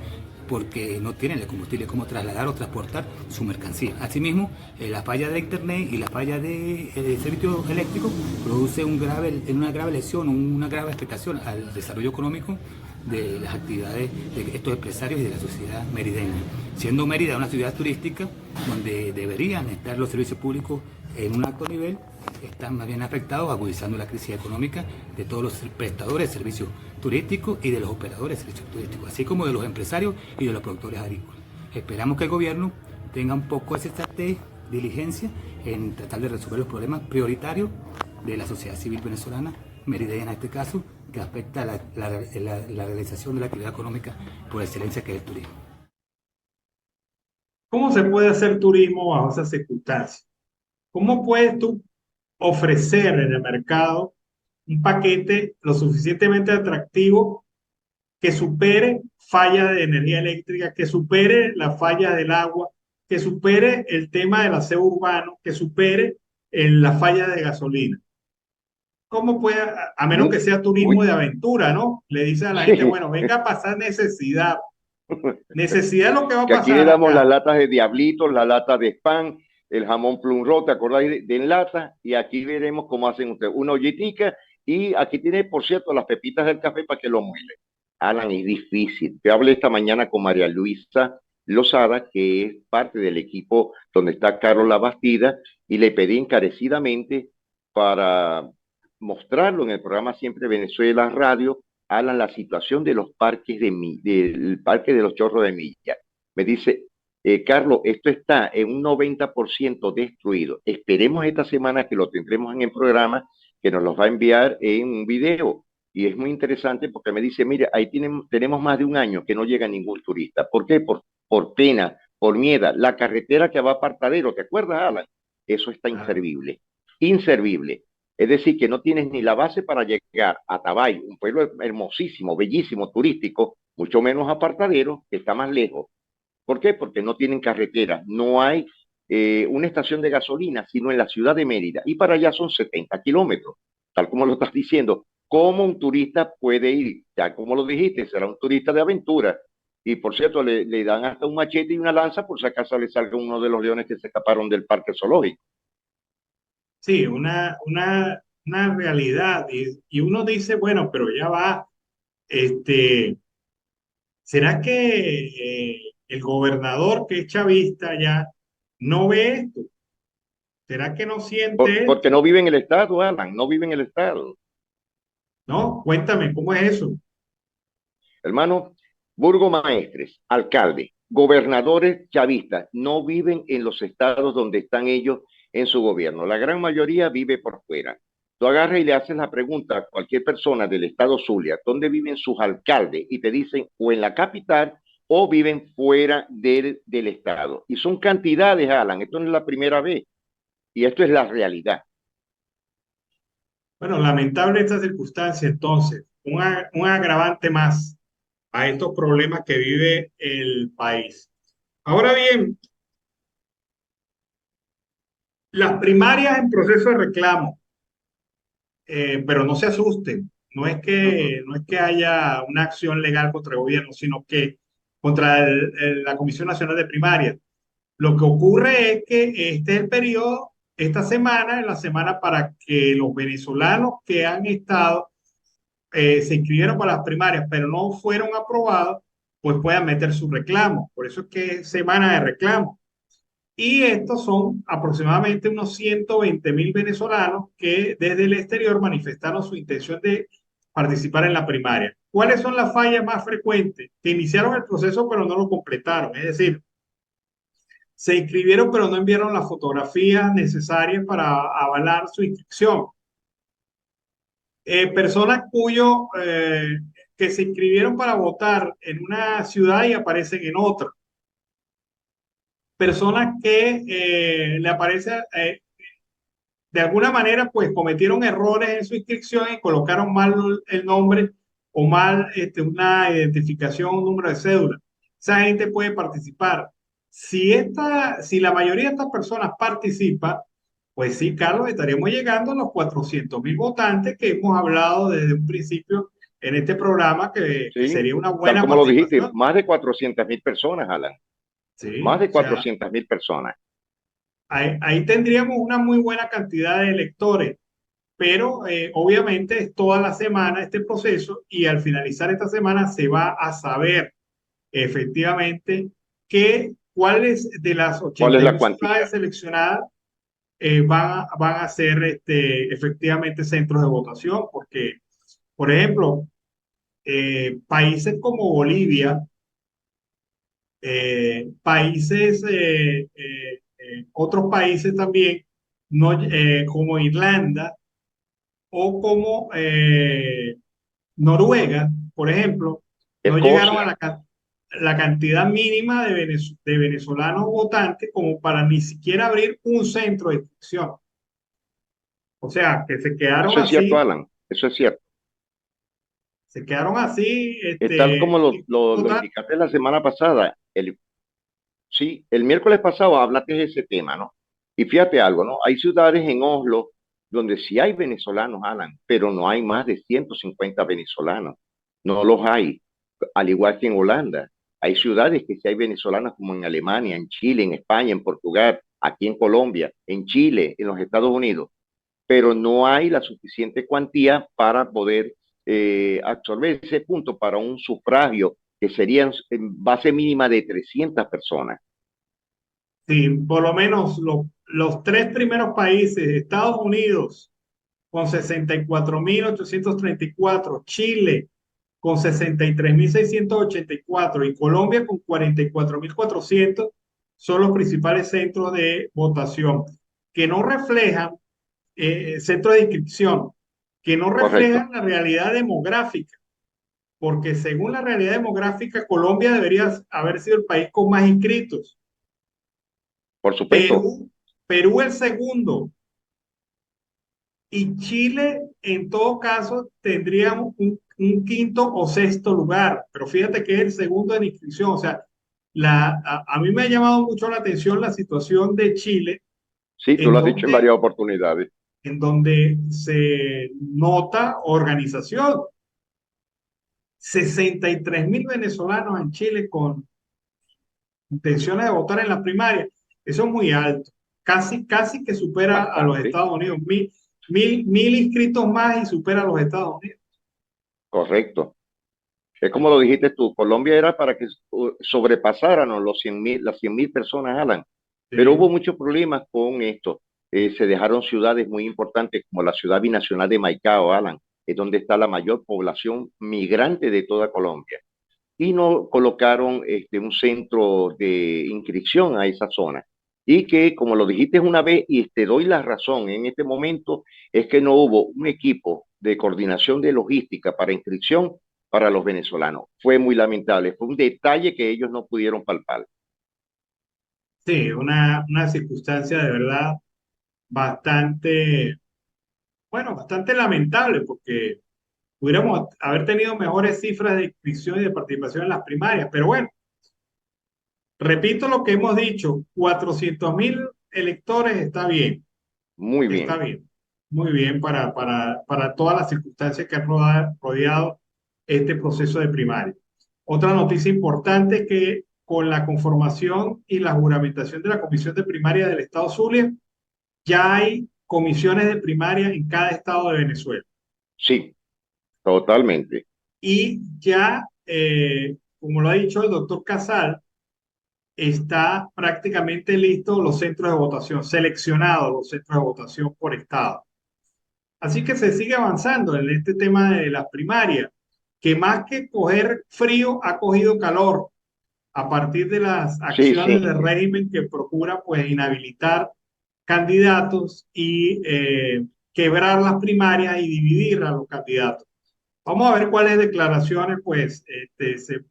porque no tienen el combustible como trasladar o transportar su mercancía. Asimismo, la falla de internet y la falla de servicio eléctrico produce una grave lesión, una grave afectación al desarrollo económico de las actividades de estos empresarios y de la sociedad merideña. Siendo Mérida una ciudad turística donde deberían estar los servicios públicos en un alto nivel, están más bien afectados, agudizando la crisis económica de todos los prestadores de servicios turísticos y de los operadores de servicios turísticos, así como de los empresarios y de los productores agrícolas. Esperamos que el gobierno tenga un poco esa diligencia en tratar de resolver los problemas prioritarios de la sociedad civil venezolana, merideña en este caso, que afecta a la realización de la actividad económica por excelencia que es el turismo. ¿Cómo se puede hacer turismo bajo esas circunstancias? ¿Cómo puedes tú ofrecer en el mercado un paquete lo suficientemente atractivo que supere falla de energía eléctrica, que supere la falla del agua, que supere el tema del aseo urbano, que supere la falla de gasolina? ¿Cómo puede, a menos que sea turismo de aventura, ¿no? Le dice a la gente, bueno, venga a pasar necesidad. Necesidad es lo que va a que pasar. Aquí le damos acá las latas de Diablitos, las latas de Spam, el jamón plum roll, ¿te acordáis de enlata? Y aquí veremos cómo hacen ustedes. Una ollitica y aquí tiene, por cierto, las pepitas del café para que lo muele. Alan, es difícil. Yo hablé esta mañana con María Luisa Lozada, que es parte del equipo donde está Carlos Labastida, y le pedí encarecidamente para mostrarlo en el programa Siempre Venezuela Radio, Alan, la situación de los parques del parque de los Chorros de Milla. Me dice, Carlos, esto está en un 90% destruido. Esperemos esta semana que lo tendremos en el programa, que nos los va a enviar en un video. Y es muy interesante porque me dice, mire, ahí tenemos más de un año que no llega ningún turista. ¿Por qué? Por pena, por miedo. La carretera que va a Partadero, ¿te acuerdas, Alan? Eso está inservible. Inservible. Es decir, que no tienes ni la base para llegar a Tabay, un pueblo hermosísimo, bellísimo, turístico, mucho menos a Partadero, que está más lejos. ¿Por qué? Porque no tienen carretera, no hay una estación de gasolina, sino en la ciudad de Mérida. Y para allá son 70 kilómetros, tal como lo estás diciendo. ¿Cómo un turista puede ir? Ya como lo dijiste, será un turista de aventura. Y por cierto, le dan hasta un machete y una lanza por si acaso le salga uno de los leones que se escaparon del parque zoológico. Sí, una realidad. Y uno dice, bueno, pero ya va, ¿será que el gobernador que es chavista ya no ve esto? ¿Será que no siente Porque esto? no vive en el estado, Alan, no vive en el estado. ¿No? Cuéntame, ¿cómo es eso? Hermano, burgomaestres, alcaldes, gobernadores chavistas no viven en los estados donde están ellos en su gobierno. La gran mayoría vive por fuera. Tú agarras y le haces la pregunta a cualquier persona del estado Zulia, ¿dónde viven sus alcaldes? Y te dicen o en la capital o viven fuera del estado. Y son cantidades, Alan, esto no es la primera vez. Y esto es la realidad. Bueno, lamentable esta circunstancia, entonces, un agravante más a estos problemas que vive el país. Ahora bien, Las primarias en proceso de reclamo, pero no se asusten, no es que haya una acción legal contra el gobierno, sino que contra la Comisión Nacional de Primarias. Lo que ocurre es que este es el periodo, esta semana, es la semana para que los venezolanos que han estado, se inscribieron para las primarias, pero no fueron aprobados, pues puedan meter su reclamo. Por eso es que es semana de reclamo. Y estos son aproximadamente unos 120.000 venezolanos que desde el exterior manifestaron su intención de participar en la primaria. ¿Cuáles son las fallas más frecuentes? Que iniciaron el proceso pero no lo completaron. Es decir, se inscribieron pero no enviaron las fotografías necesarias para avalar su inscripción. Personas que se inscribieron para votar en una ciudad y aparecen en otra. Personas que le aparece de alguna manera pues cometieron errores en su inscripción y colocaron mal el nombre o mal una identificación, un número de cédula. Esa gente puede participar. Si la mayoría de estas personas participa, pues sí, Carlos, estaríamos llegando a los 400.000 votantes que hemos hablado desde un principio en este programa, que Sí, sería una tal buena como lo dijiste, participación. más de 400.000 personas, Alan. Más Sí, de o sea, 400.000 personas. ahí tendríamos una muy buena cantidad de electores, pero obviamente es toda la semana este proceso y al finalizar esta semana se va a saber efectivamente cuáles de las ¿Cuál es la 81 ciudades cuantía? seleccionadas van a ser efectivamente centros de votación, porque, por ejemplo, países como Bolivia, otros países también, no, como Irlanda o como Noruega, por ejemplo, no llegaron a Escocia. la cantidad mínima de venezolanos votantes como para ni siquiera abrir un centro de inscripción. O sea, que Eso es cierto, Alan. Eso es cierto. se quedaron así, Tal como lo total. indicaste la semana pasada, sí, el miércoles pasado hablaste de ese tema, ¿no? Y fíjate algo, ¿no? Hay ciudades en Oslo donde sí hay venezolanos, Alan, pero no hay más de 150 venezolanos. No los hay. Al igual que en Holanda. Hay ciudades que sí hay venezolanos como en Alemania, en Chile, en España, en Portugal, aquí en Colombia, en Chile, en los Estados Unidos, pero no hay la suficiente cuantía para poder absorber ese punto para un sufragio que serían en base mínima de 300 personas. Sí, por lo menos los tres primeros países, Estados Unidos con 64.834, Chile con 63.684 y Colombia con 44.400 son los principales centros de votación, que no reflejan, centros de inscripción, que no Correcto, reflejan la realidad demográfica, porque según la realidad demográfica, Colombia debería haber sido el país con más inscritos. por supuesto, Perú el segundo, y Chile en todo caso tendríamos un quinto o sexto lugar, pero fíjate que es el segundo en inscripción. O sea, a mí me ha llamado mucho la atención la situación de Chile, sí, tú en lo has dicho en donde, varias oportunidades. en donde se nota organización. 63.000 venezolanos en Chile con intenciones de votar en la primaria. Eso es muy alto. Casi que supera a los Bastante, Estados Unidos. Mil inscritos más y supera a los Estados Unidos. correcto. Es como lo dijiste tú, Colombia era para que sobrepasaran los 100.000, las 100.000 personas, Alan, pero hubo Sí, muchos problemas con esto. Se dejaron ciudades muy importantes como la ciudad binacional de Maicao, Alan, es donde está la mayor población migrante de toda Colombia. Y no colocaron un centro de inscripción a esa zona. Y que, como lo dijiste una vez, y te doy la razón en este momento, es que no hubo un equipo de coordinación de logística para inscripción para los venezolanos. Fue muy lamentable, fue un detalle que ellos no pudieron palpar. sí, una circunstancia de verdad bastante, bueno, bastante lamentable, porque pudiéramos haber tenido mejores cifras de inscripción y de participación en las primarias. Pero bueno, repito lo que hemos dicho, 400.000 electores está bien. Muy Está bien. bien, muy bien para todas las circunstancias que han rodeado este proceso de primaria. Otra noticia importante es que con la conformación y la juramentación de la Comisión de Primaria del Estado Zulia, ya hay comisiones de primaria en cada estado de Venezuela. Sí, totalmente. Y ya, como lo ha dicho el doctor Casal, está prácticamente listo los centros de votación, seleccionados los centros de votación por estado. Así que se sigue avanzando en este tema de las primarias, que más que coger frío, ha cogido calor a partir de las Sí, acciones sí. del régimen que procura pues inhabilitar candidatos y quebrar las primarias y dividir a los candidatos. Vamos a ver cuáles declaraciones pues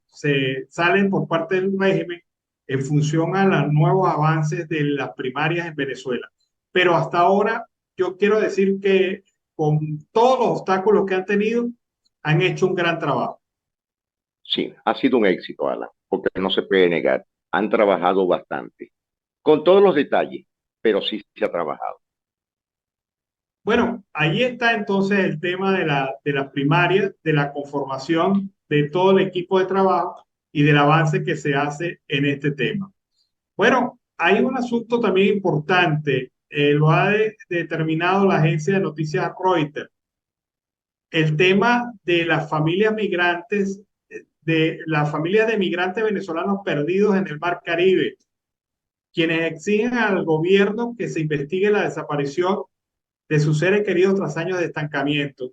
se salen por parte del régimen en función a los nuevos avances de las primarias en Venezuela. Pero hasta ahora yo quiero decir que con todos los obstáculos que han tenido, han hecho un gran trabajo. Sí, ha sido un éxito, Alan, porque no se puede negar. Han trabajado bastante, con todos los detalles, pero sí se ha trabajado. Bueno, ahí está entonces el tema de las primarias, de la conformación de todo el equipo de trabajo y del avance que se hace en este tema. Bueno, hay un asunto también importante, lo ha determinado la agencia de noticias Reuters, el tema de las familias migrantes, de las familias de migrantes venezolanos perdidos en el Mar Caribe, quienes exigen al gobierno que se investigue la desaparición de sus seres queridos tras años de estancamiento.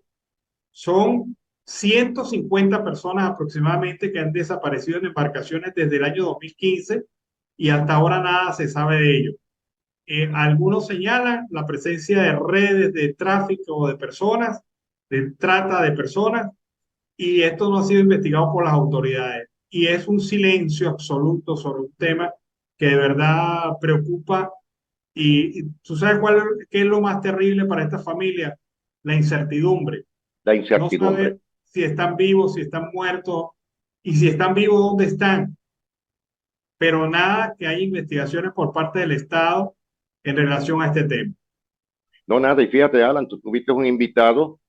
Son 150 personas aproximadamente que han desaparecido en embarcaciones desde el año 2015 y hasta ahora nada se sabe de ello. Algunos señalan la presencia de redes de tráfico de personas, de trata de personas, y esto no ha sido investigado por las autoridades. Y es un silencio absoluto sobre un tema que de verdad preocupa. Y tú sabes qué es lo más terrible para esta familia, la incertidumbre. La No incertidumbre. saber si están vivos, si están muertos, y si están vivos, dónde están. Pero nada que hay investigaciones por parte del Estado en relación a este tema. No, nada, y fíjate, Alan, tú tuviste un invitado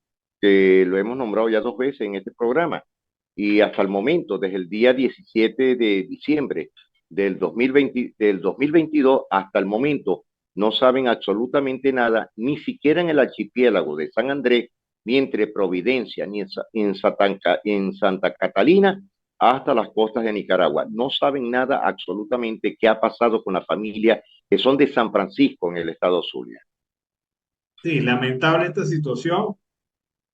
que lo hemos nombrado ya 2 veces en este programa. Y hasta el momento, desde el día 17 de diciembre del 2022 hasta el momento, no saben absolutamente nada, ni siquiera en el archipiélago de San Andrés, ni entre Providencia, ni en Santa Catalina, hasta las costas de Nicaragua. No saben nada absolutamente qué ha pasado con la familia que son de San Francisco en el estado Zulia. Sí, lamentable esta situación.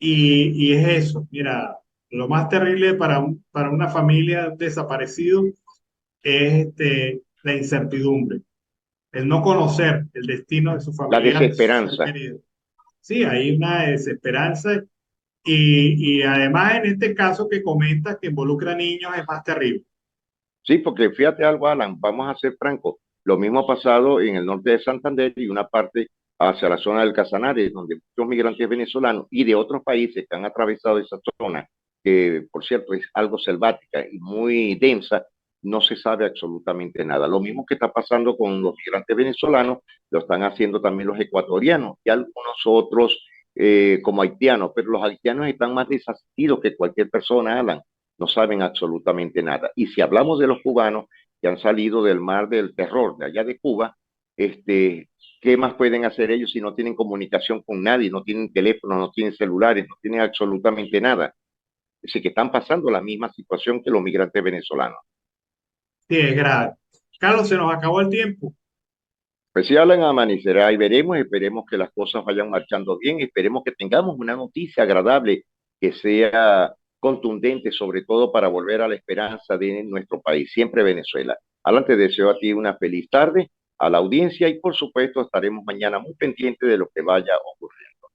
Y es eso, mira, lo más terrible para una familia desaparecido es la incertidumbre, el no conocer el destino de su La familiar, de su ser desesperanza. querido. Sí, hay una desesperanza y además en este caso que comenta que involucra a niños es más terrible. Sí, porque fíjate algo, Alan, vamos a ser francos. Lo mismo ha pasado en el norte de Santander y una parte hacia la zona del Casanare, donde muchos migrantes venezolanos y de otros países que han atravesado esa zona, que por cierto es algo selvática y muy densa, no se sabe absolutamente nada. Lo mismo que está pasando con los migrantes venezolanos, lo están haciendo también los ecuatorianos y algunos otros como haitianos, pero los haitianos están más desasistidos que cualquier persona, Alan, no saben absolutamente nada. Y si hablamos de los cubanos que han salido del mar del terror de allá de Cuba, ¿qué más pueden hacer ellos si no tienen comunicación con nadie, no tienen teléfono, no tienen celulares, no tienen absolutamente nada? Así que están pasando la misma situación que los migrantes venezolanos. Sí, es grave. Carlos, se nos acabó el tiempo. Pues si Alan amanecerá y veremos, esperemos que las cosas vayan marchando bien, esperemos que tengamos una noticia agradable que sea contundente, sobre todo para volver a la esperanza de nuestro país, siempre Venezuela. Alan, te deseo a ti una feliz tarde, a la audiencia y por supuesto estaremos mañana muy pendientes de lo que vaya ocurriendo.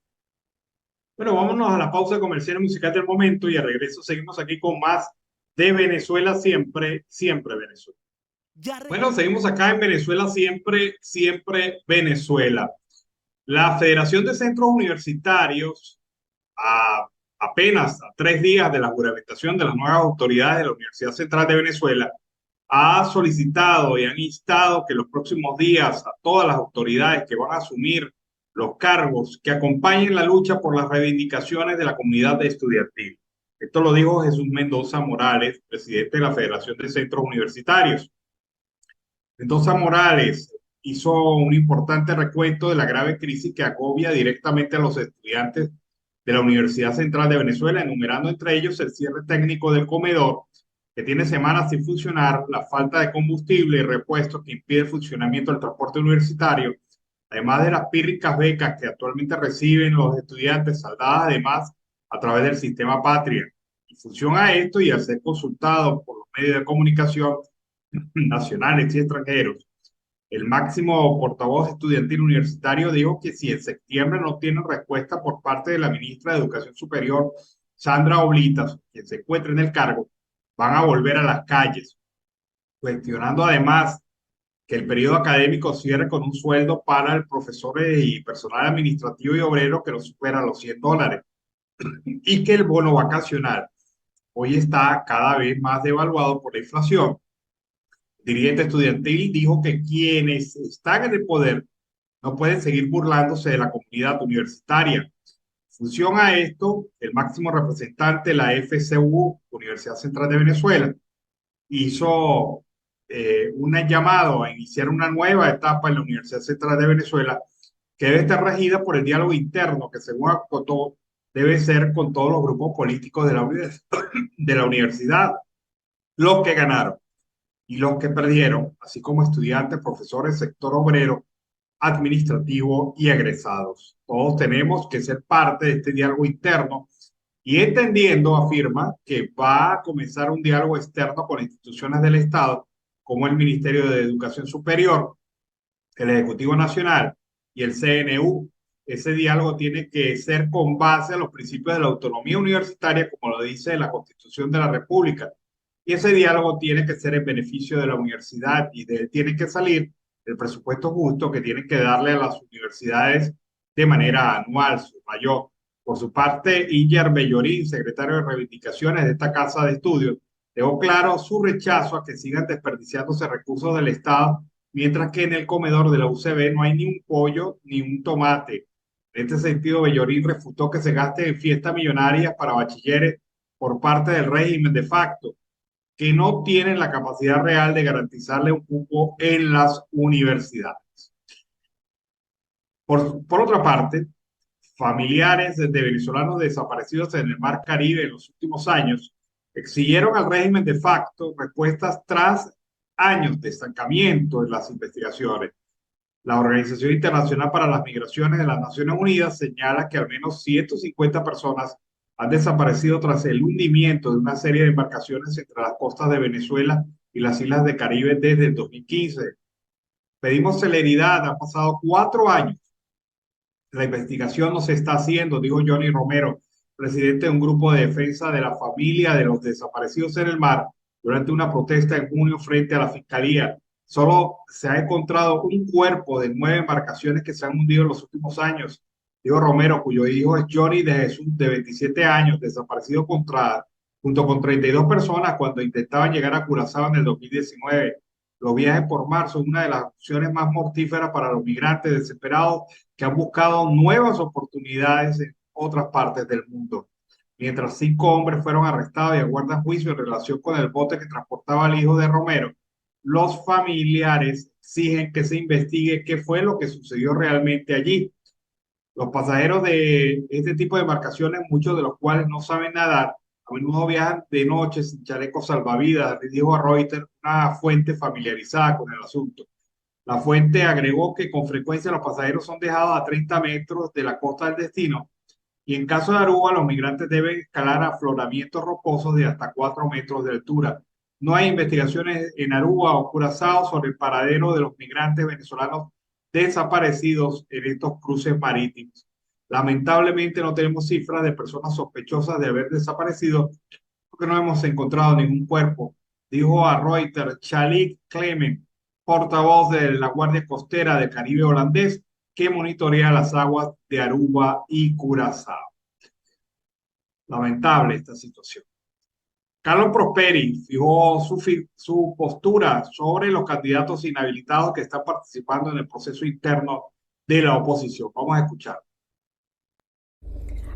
Bueno, vámonos a la pausa comercial musical del momento y al regreso seguimos aquí con más de Venezuela siempre, siempre Venezuela. Bueno, seguimos acá en Venezuela siempre, siempre Venezuela. La Federación de Centros Universitarios, apenas a 3 días de la juramentación de las nuevas autoridades de la Universidad Central de Venezuela, ha solicitado y han instado que los próximos días a todas las autoridades que van a asumir los cargos que acompañen la lucha por las reivindicaciones de la comunidad estudiantil. Esto lo dijo Jesús Mendoza Morales, presidente de la Federación de Centros Universitarios. Mendoza Morales hizo un importante recuento de la grave crisis que agobia directamente a los estudiantes de la Universidad Central de Venezuela, enumerando entre ellos el cierre técnico del comedor, que tiene semanas sin funcionar, la falta de combustible y repuestos que impide el funcionamiento del transporte universitario, además de las pírricas becas que actualmente reciben los estudiantes, saldadas además a través del sistema Patria. En función a esto y al ser consultado por los medios de comunicación nacionales y extranjeros, el máximo portavoz estudiantil universitario dijo que si en septiembre no tienen respuesta por parte de la ministra de Educación Superior, Sandra Oblitas, quien se encuentra en el cargo, van a volver a las calles, cuestionando además que el periodo académico cierre con un sueldo para el profesor y personal administrativo y obrero que no supera los $100 y que el bono vacacional hoy está cada vez más devaluado por la inflación. El dirigente estudiantil dijo que quienes están en el poder no pueden seguir burlándose de la comunidad universitaria. En función a esto, el máximo representante de la FCU, Universidad Central de Venezuela, hizo un llamado a iniciar una nueva etapa en la Universidad Central de Venezuela que debe estar regida por el diálogo interno que, según acotó, debe ser con todos los grupos políticos de la universidad, los que ganaron y los que perdieron, así como estudiantes, profesores, sector obrero, administrativo y egresados. Todos tenemos que ser parte de este diálogo interno y entendiendo, afirma, que va a comenzar un diálogo externo con instituciones del Estado, como el Ministerio de Educación Superior, el Ejecutivo Nacional y el CNU. Ese diálogo tiene que ser con base a los principios de la autonomía universitaria, como lo dice la Constitución de la República. Y ese diálogo tiene que ser en beneficio de la universidad y tiene que salir el presupuesto justo que tienen que darle a las universidades de manera anual, subrayó. Por su parte, Iyer Bellorín, secretario de Reivindicaciones de esta casa de estudios, dejó claro su rechazo a que sigan desperdiciándose recursos del Estado, mientras que en el comedor de la UCB no hay ni un pollo ni un tomate. En este sentido, Bellorín refutó que se gaste en fiestas millonarias para bachilleres por parte del régimen de facto, que no tienen la capacidad real de garantizarle un cupo en las universidades. Por otra parte, familiares de venezolanos desaparecidos en el Mar Caribe en los últimos años exigieron al régimen de facto respuestas tras años de estancamiento en las investigaciones. La Organización Internacional para las Migraciones de las Naciones Unidas señala que al menos 150 personas han desaparecido tras el hundimiento de una serie de embarcaciones entre las costas de Venezuela y las islas del Caribe desde el 2015. Pedimos celeridad, han pasado 4 años. La investigación no se está haciendo, dijo Johnny Romero, presidente de un grupo de defensa de la familia de los desaparecidos en el mar, durante una protesta en junio frente a la Fiscalía. Solo se ha encontrado un cuerpo de 9 embarcaciones que se han hundido en los últimos años. Dijo Romero, cuyo hijo es Johnny de Jesús, de 27 años, desaparecido junto con 32 personas cuando intentaban llegar a Curazao en el 2019. Los viajes por mar son una de las opciones más mortíferas para los migrantes desesperados que han buscado nuevas oportunidades en otras partes del mundo. Mientras 5 hombres fueron arrestados y aguardan juicio en relación con el bote que transportaba al hijo de Romero, los familiares exigen que se investigue qué fue lo que sucedió realmente allí. Los pasajeros de este tipo de embarcaciones, muchos de los cuales no saben nadar, a menudo viajan de noche sin chalecos salvavidas, dijo a Reuters una fuente familiarizada con el asunto. La fuente agregó que con frecuencia los pasajeros son dejados a 30 metros de la costa del destino y en caso de Aruba los migrantes deben escalar afloramientos rocosos de hasta 4 metros de altura. No hay investigaciones en Aruba o Curazao sobre el paradero de los migrantes venezolanos desaparecidos en estos cruces marítimos. Lamentablemente no tenemos cifras de personas sospechosas de haber desaparecido porque no hemos encontrado ningún cuerpo, dijo a Reuters Chalik Clement, portavoz de la Guardia Costera del Caribe holandés, que monitorea las aguas de Aruba y Curazao. Lamentable esta situación. Carlos Prosperi fijó su postura sobre los candidatos inhabilitados que están participando en el proceso interno de la oposición. Vamos a escuchar.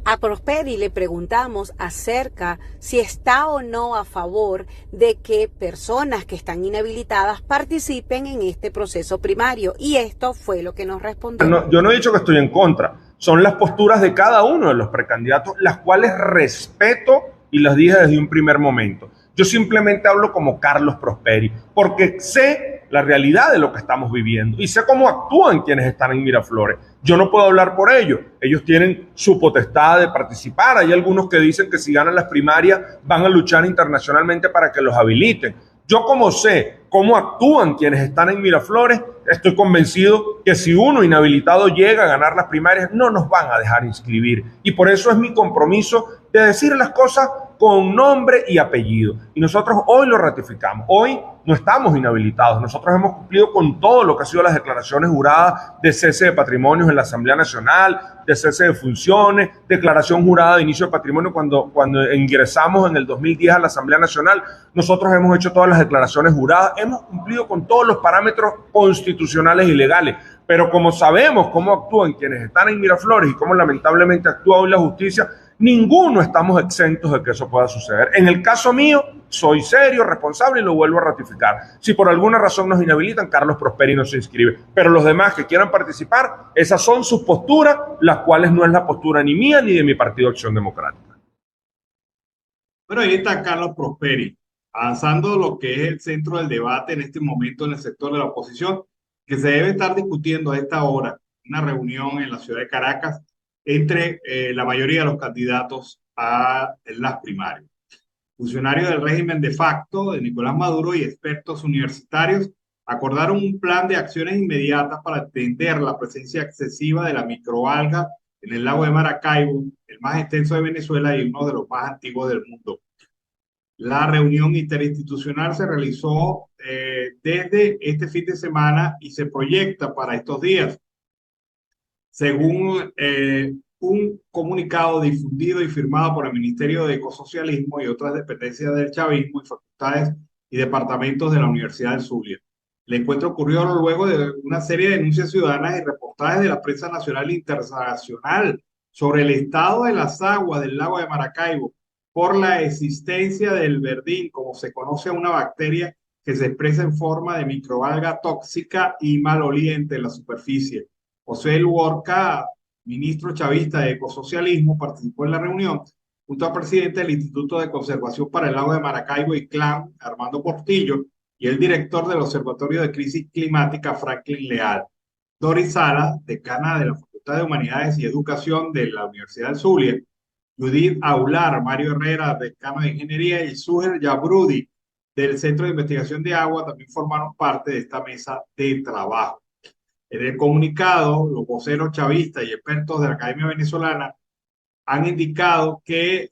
A Prosperi le preguntamos acerca si está o no a favor de que personas que están inhabilitadas participen en este proceso primario, y esto fue lo que nos respondió. No, yo no he dicho que estoy en contra, son las posturas de cada uno de los precandidatos, las cuales respeto y las dije desde un primer momento. Yo simplemente hablo como Carlos Prosperi, porque sé la realidad de lo que estamos viviendo y sé cómo actúan quienes están en Miraflores. Yo no puedo hablar por ellos. Ellos tienen su potestad de participar. Hay algunos que dicen que si ganan las primarias van a luchar internacionalmente para que los habiliten. Yo, como sé cómo actúan quienes están en Miraflores, estoy convencido que si uno inhabilitado llega a ganar las primarias, no nos van a dejar inscribir. Y por eso es mi compromiso de decir las cosas con nombre y apellido. Y nosotros hoy lo ratificamos. Hoy no estamos inhabilitados. Nosotros hemos cumplido con todo lo que ha sido las declaraciones juradas de cese de patrimonios en la Asamblea Nacional, de cese de funciones, declaración jurada de inicio de patrimonio cuando ingresamos en el 2010 a la Asamblea Nacional. Nosotros hemos hecho todas las declaraciones juradas, hemos cumplido con todos los parámetros constitucionales y legales. Pero como sabemos cómo actúan quienes están en Miraflores y cómo lamentablemente actúa hoy la justicia, ninguno estamos exentos de que eso pueda suceder. En el caso mío, soy serio, responsable y lo vuelvo a ratificar. Si por alguna razón nos inhabilitan, Carlos Prosperi no se inscribe. Pero los demás que quieran participar, esas son sus posturas, las cuales no es la postura ni mía ni de mi Partido Acción Democrática. Bueno, ahí está Carlos Prosperi, avanzando lo que es el centro del debate en este momento en el sector de la oposición, que se debe estar discutiendo a esta hora, una reunión en la ciudad de Caracas, entre la mayoría de los candidatos a las primarias. Funcionarios del régimen de facto de Nicolás Maduro y expertos universitarios acordaron un plan de acciones inmediatas para atender la presencia excesiva de la microalga en el lago de Maracaibo, el más extenso de Venezuela y uno de los más antiguos del mundo. La reunión interinstitucional se realizó desde este fin de semana y se proyecta para estos días. Según un comunicado difundido y firmado por el Ministerio de Ecosocialismo y otras dependencias del chavismo y facultades y departamentos de la Universidad del Zulia. El encuentro ocurrió luego de una serie de denuncias ciudadanas y reportajes de la prensa nacional e internacional sobre el estado de las aguas del lago de Maracaibo por la existencia del verdín, como se conoce a una bacteria que se expresa en forma de microalga tóxica y maloliente en la superficie. José Luorca, ministro chavista de Ecosocialismo, participó en la reunión junto al presidente del Instituto de Conservación para el Lago de Maracaibo y CLAM, Armando Portillo, y el director del Observatorio de Crisis Climática, Franklin Leal. Doris Sala, decana de la Facultad de Humanidades y Educación de la Universidad del Zulia, Judith Aular, Mario Herrera, decano de Ingeniería, y Suher Yabrudi, del Centro de Investigación de Agua, también formaron parte de esta mesa de trabajo. En el comunicado, los voceros chavistas y expertos de la Academia Venezolana han indicado que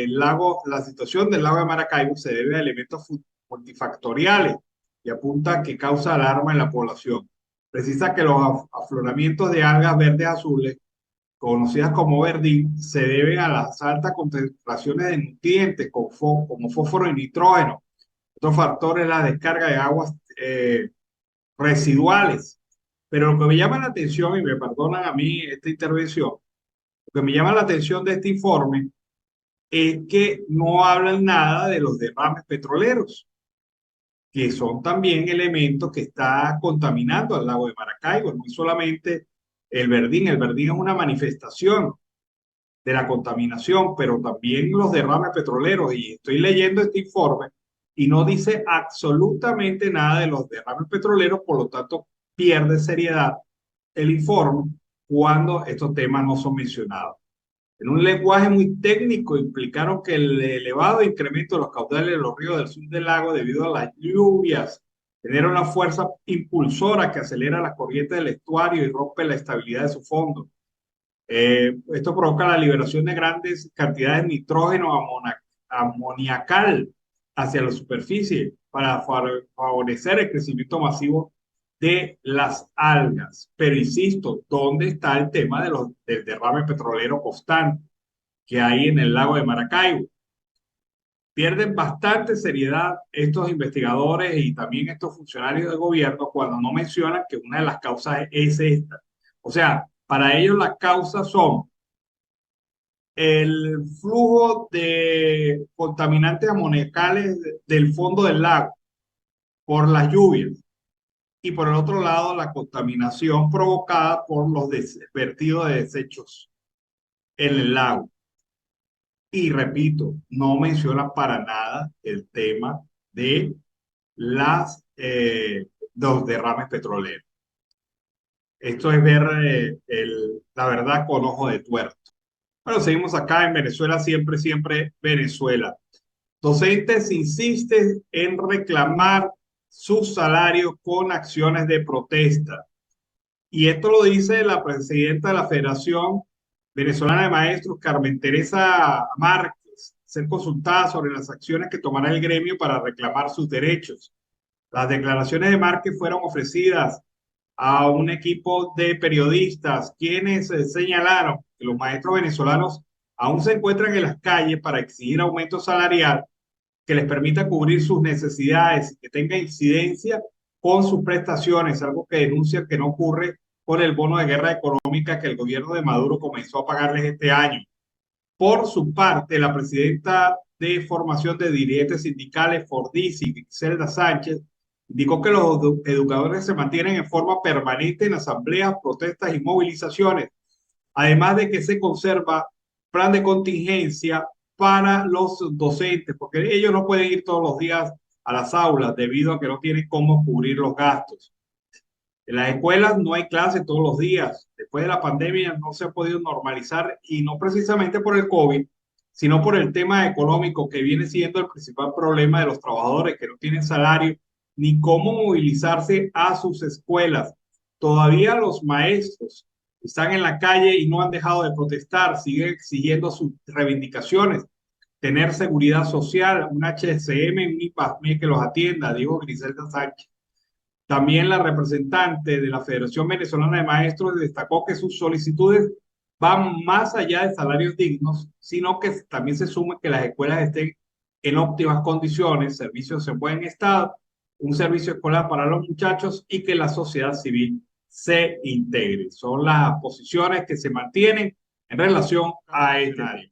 la situación del lago de Maracaibo se debe a elementos multifactoriales y apunta que causa alarma en la población. Precisa que los afloramientos de algas verdes azules, conocidas como verdín, se deben a las altas concentraciones de nutrientes como fósforo y nitrógeno. Otro factor es la descarga de aguas residuales. Pero lo que me llama la atención, y me perdonan a mí esta intervención, lo que me llama la atención de este informe es que no hablan nada de los derrames petroleros, que son también elementos que están contaminando al lago de Maracaibo. No es solamente el verdín es una manifestación de la contaminación, pero también los derrames petroleros. Y estoy leyendo este informe y no dice absolutamente nada de los derrames petroleros, por lo tanto pierde seriedad el informe cuando estos temas no son mencionados. En un lenguaje muy técnico, implicaron que el elevado incremento de los caudales de los ríos del sur del lago debido a las lluvias genera una fuerza impulsora que acelera las corrientes del estuario y rompe la estabilidad de su fondo. Esto provoca la liberación de grandes cantidades de nitrógeno amoniacal hacia la superficie para favorecer el crecimiento masivo de las algas. Pero insisto, ¿dónde está el tema del derrame petrolero constante que hay en el lago de Maracaibo? Pierden bastante seriedad estos investigadores y también estos funcionarios de gobierno cuando no mencionan que una de las causas es esta. O sea, para ellos las causas son el flujo de contaminantes amoníacales del fondo del lago por las lluvias y por el otro lado la contaminación provocada por los vertidos de desechos en el lago. Y repito, no menciona para nada el tema de los derrames petroleros. Esto es ver la verdad con ojo de tuerto. Bueno, seguimos acá en Venezuela, siempre, siempre Venezuela. Docentes insisten en reclamar sus salarios con acciones de protesta. Y esto lo dice la presidenta de la Federación Venezolana de Maestros, Carmen Teresa Márquez, ser consultada sobre las acciones que tomará el gremio para reclamar sus derechos. Las declaraciones de Márquez fueron ofrecidas a un equipo de periodistas quienes señalaron que los maestros venezolanos aún se encuentran en las calles para exigir aumento salarial que les permita cubrir sus necesidades y que tenga incidencia con sus prestaciones, algo que denuncia que no ocurre con el bono de guerra económica que el gobierno de Maduro comenzó a pagarles este año. Por su parte, la presidenta de Formación de Dirigentes Sindicales, Fordisi, Griselda Sánchez, indicó que los educadores se mantienen en forma permanente en asambleas, protestas y movilizaciones, además de que se conserva plan de contingencia para los docentes, porque ellos no pueden ir todos los días a las aulas debido a que no tienen cómo cubrir los gastos. En las escuelas no hay clases todos los días. Después de la pandemia no se ha podido normalizar y no precisamente por el COVID, sino por el tema económico que viene siendo el principal problema de los trabajadores que no tienen salario ni cómo movilizarse a sus escuelas. Todavía los maestros están en la calle y no han dejado de protestar, siguen exigiendo sus reivindicaciones, tener seguridad social, un HCM, un IPASME que los atienda, dijo Griselda Sánchez. También la representante de la Federación Venezolana de Maestros destacó que sus solicitudes van más allá de salarios dignos, sino que también se suma que las escuelas estén en óptimas condiciones, servicios en buen estado, un servicio escolar para los muchachos y que la sociedad civil se integre. Son las posiciones que se mantienen en relación a este área.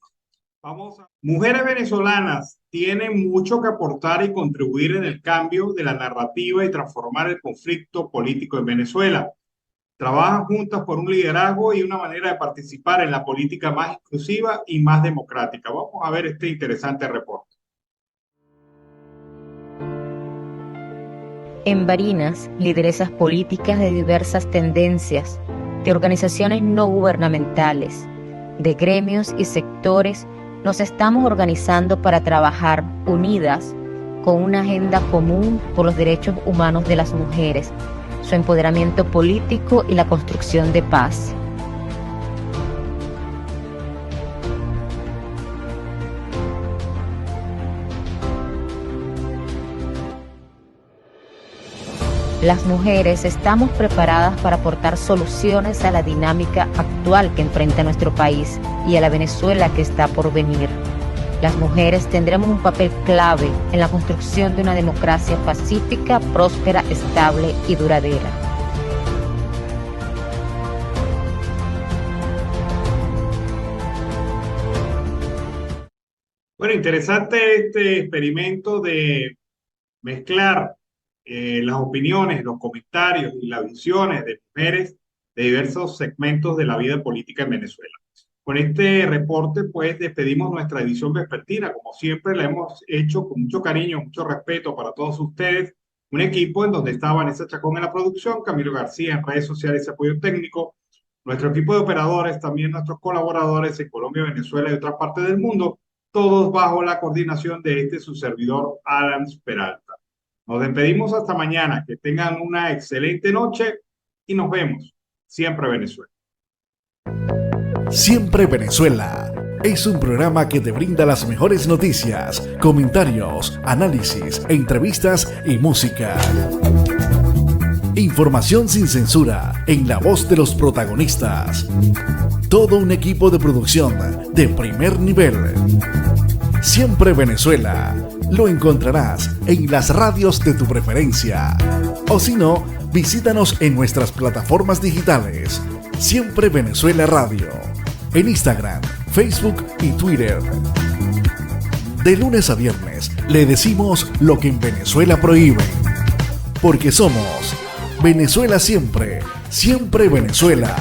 Mujeres venezolanas tienen mucho que aportar y contribuir en el cambio de la narrativa y transformar el conflicto político en Venezuela. Trabajan juntas por un liderazgo y una manera de participar en la política más inclusiva y más democrática. Vamos a ver este interesante reporte. En Barinas, lideresas políticas de diversas tendencias, de organizaciones no gubernamentales, de gremios y sectores, nos estamos organizando para trabajar unidas con una agenda común por los derechos humanos de las mujeres, su empoderamiento político y la construcción de paz. Las mujeres estamos preparadas para aportar soluciones a la dinámica actual que enfrenta nuestro país y a la Venezuela que está por venir. Las mujeres tendremos un papel clave en la construcción de una democracia pacífica, próspera, estable y duradera. Bueno, interesante este experimento de mezclar las opiniones, los comentarios y las visiones de mujeres de diversos segmentos de la vida política en Venezuela. Con este reporte, pues, despedimos nuestra edición vespertina. Como siempre, la hemos hecho con mucho cariño, mucho respeto para todos ustedes. Un equipo en donde está Vanessa Chacón en la producción, Camilo García en redes sociales y apoyo técnico, nuestro equipo de operadores, también nuestros colaboradores en Colombia, Venezuela y otras partes del mundo, todos bajo la coordinación de su servidor, Alan Peralta. Nos despedimos hasta mañana. Que tengan una excelente noche y nos vemos. Siempre Venezuela. Siempre Venezuela es un programa que te brinda las mejores noticias, comentarios, análisis, entrevistas y música. Información sin censura en la voz de los protagonistas. Todo un equipo de producción de primer nivel. Siempre Venezuela. Lo encontrarás en las radios de tu preferencia. O si no, visítanos en nuestras plataformas digitales Siempre Venezuela Radio. En Instagram, Facebook y Twitter. De lunes a viernes le decimos lo que en Venezuela prohíben. Porque somos Venezuela siempre, siempre Venezuela.